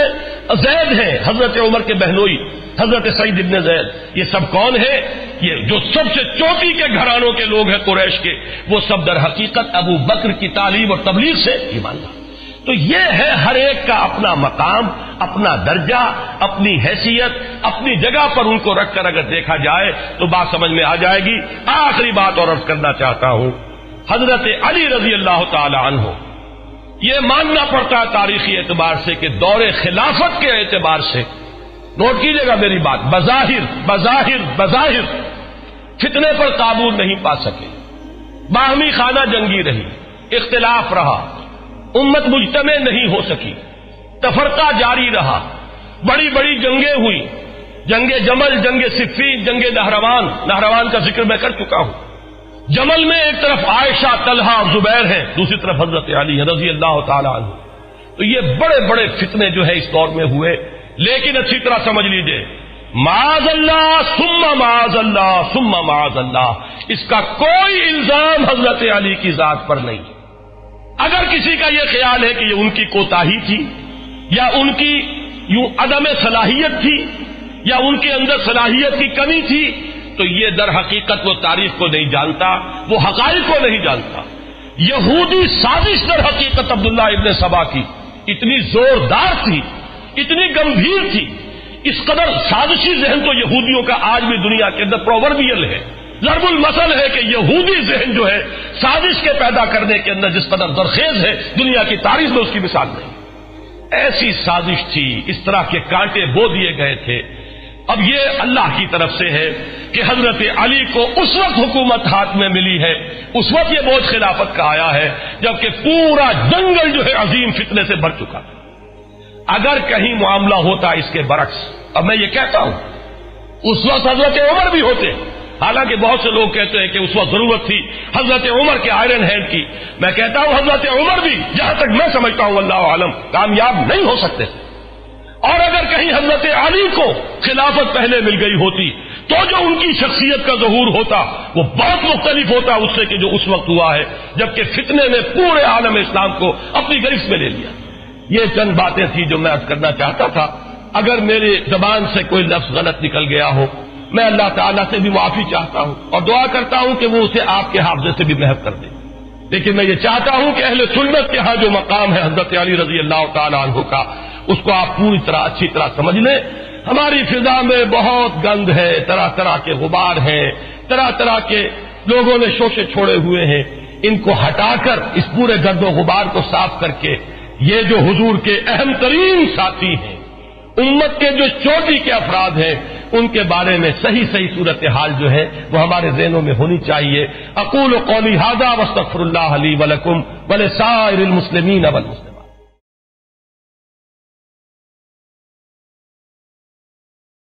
زید ہے، حضرت عمر کے بہنوئی حضرت سعید ابن زید۔ یہ سب کون ہے؟ یہ جو سب سے چوٹی کے گھرانوں کے لوگ ہیں قریش کے، وہ سب در حقیقت ابو بکر کی تعلیم اور تبلیغ سے ایمان لائے۔ تو یہ ہے ہر ایک کا اپنا مقام، اپنا درجہ، اپنی حیثیت، اپنی جگہ پر ان کو رکھ کر اگر دیکھا جائے تو بات سمجھ میں آ جائے گی۔ آخری بات اور عرض کرنا چاہتا ہوں، حضرت علی رضی اللہ تعالی عنہ، یہ ماننا پڑتا ہے تاریخی اعتبار سے کہ دور خلافت کے اعتبار سے، نوٹ کیجئے گا میری بات، بظاہر فتنے پر قابو نہیں پا سکے، باہمی خانہ جنگی رہی، اختلاف رہا، امت مجتمع نہیں ہو سکی، تفرقہ جاری رہا، بڑی بڑی جنگیں ہوئی، جنگ جمل، جنگ صفین، جنگ نہروان کا ذکر میں کر چکا ہوں۔ جمل میں ایک طرف عائشہ، طلحہ اور زبیر ہیں، دوسری طرف حضرت علی رضی اللہ تعالی عنہ۔ تو یہ بڑے بڑے فتنے جو ہے اس دور میں ہوئے، لیکن اچھی طرح سمجھ لیجئے، معاذ اللہ ثم معاذ اللہ ثم معاذ اللہ، اس کا کوئی الزام حضرت علی کی ذات پر نہیں۔ اگر کسی کا یہ خیال ہے کہ یہ ان کی کوتاہی تھی، یا ان کی یوں عدم صلاحیت تھی، یا ان کے اندر صلاحیت کی کمی تھی، تو یہ در حقیقت وہ تاریخ کو نہیں جانتا، وہ حقائق کو نہیں جانتا۔ یہودی سازش در حقیقت عبداللہ ابن سبا کی اتنی زوردار تھی، اتنی گمبھیر تھی، اس قدر سازشی ذہن تو یہودیوں کا آج بھی دنیا کے اندر پرووربیل ہے، ضرب المثل ہے کہ یہودی ذہن جو ہے سازش کے پیدا کرنے کے اندر جس قدر درخیز ہے، دنیا کی تاریخ میں اس کی مثال نہیں۔ ایسی سازش تھی، اس طرح کے کانٹے بو دیے گئے تھے۔ اب یہ اللہ کی طرف سے ہے کہ حضرت علی کو اس وقت حکومت ہاتھ میں ملی ہے، اس وقت یہ بوجھ خلافت کا آیا ہے جبکہ پورا جنگل جو ہے عظیم فتنے سے بھر چکا۔ اگر کہیں معاملہ ہوتا اس کے برعکس، اب میں یہ کہتا ہوں اس وقت حضرت عمر بھی ہوتے، حالانکہ بہت سے لوگ کہتے ہیں کہ اس وقت ضرورت تھی حضرت عمر کے آئرن ہینڈ کی، میں کہتا ہوں حضرت عمر بھی جہاں تک میں سمجھتا ہوں اللہ عالم کامیاب نہیں ہو سکتے، اور اگر کہیں حضرت علی کو خلافت پہلے مل گئی ہوتی تو جو ان کی شخصیت کا ظہور ہوتا وہ بہت مختلف ہوتا اس سے کہ جو اس وقت ہوا ہے، جبکہ فتنے نے پورے عالم اسلام کو اپنی گرفت میں لے لیا۔ یہ چند باتیں تھی جو میں عرض کرنا چاہتا تھا۔ اگر میری زبان سے کوئی لفظ غلط نکل گیا ہو، میں اللہ تعالیٰ سے بھی معافی چاہتا ہوں اور دعا کرتا ہوں کہ وہ اسے آپ کے حافظے سے بھی محو کر دے۔ لیکن میں یہ چاہتا ہوں کہ اہل سنت کے ہاں جو مقام ہے حضرت علی رضی اللہ تعالیٰ عنہ کا، اس کو آپ پوری طرح اچھی طرح سمجھ لیں۔ ہماری فضا میں بہت گند ہے، طرح طرح کے غبار ہیں، طرح طرح کے لوگوں نے شوشے چھوڑے ہوئے ہیں، ان کو ہٹا کر اس پورے گرد و غبار کو صاف کر کے یہ جو حضور کے اہم ترین ساتھی ہیں، امت کے جو چوٹی کے افراد ہیں، ان کے بارے میں صحیح صورتحال جو ہے وہ ہمارے ذہنوں میں ہونی چاہیے۔ اقول قولی ھذا واستغفر اللہ لی ولکم ولسائر المسلمین والمسلمات۔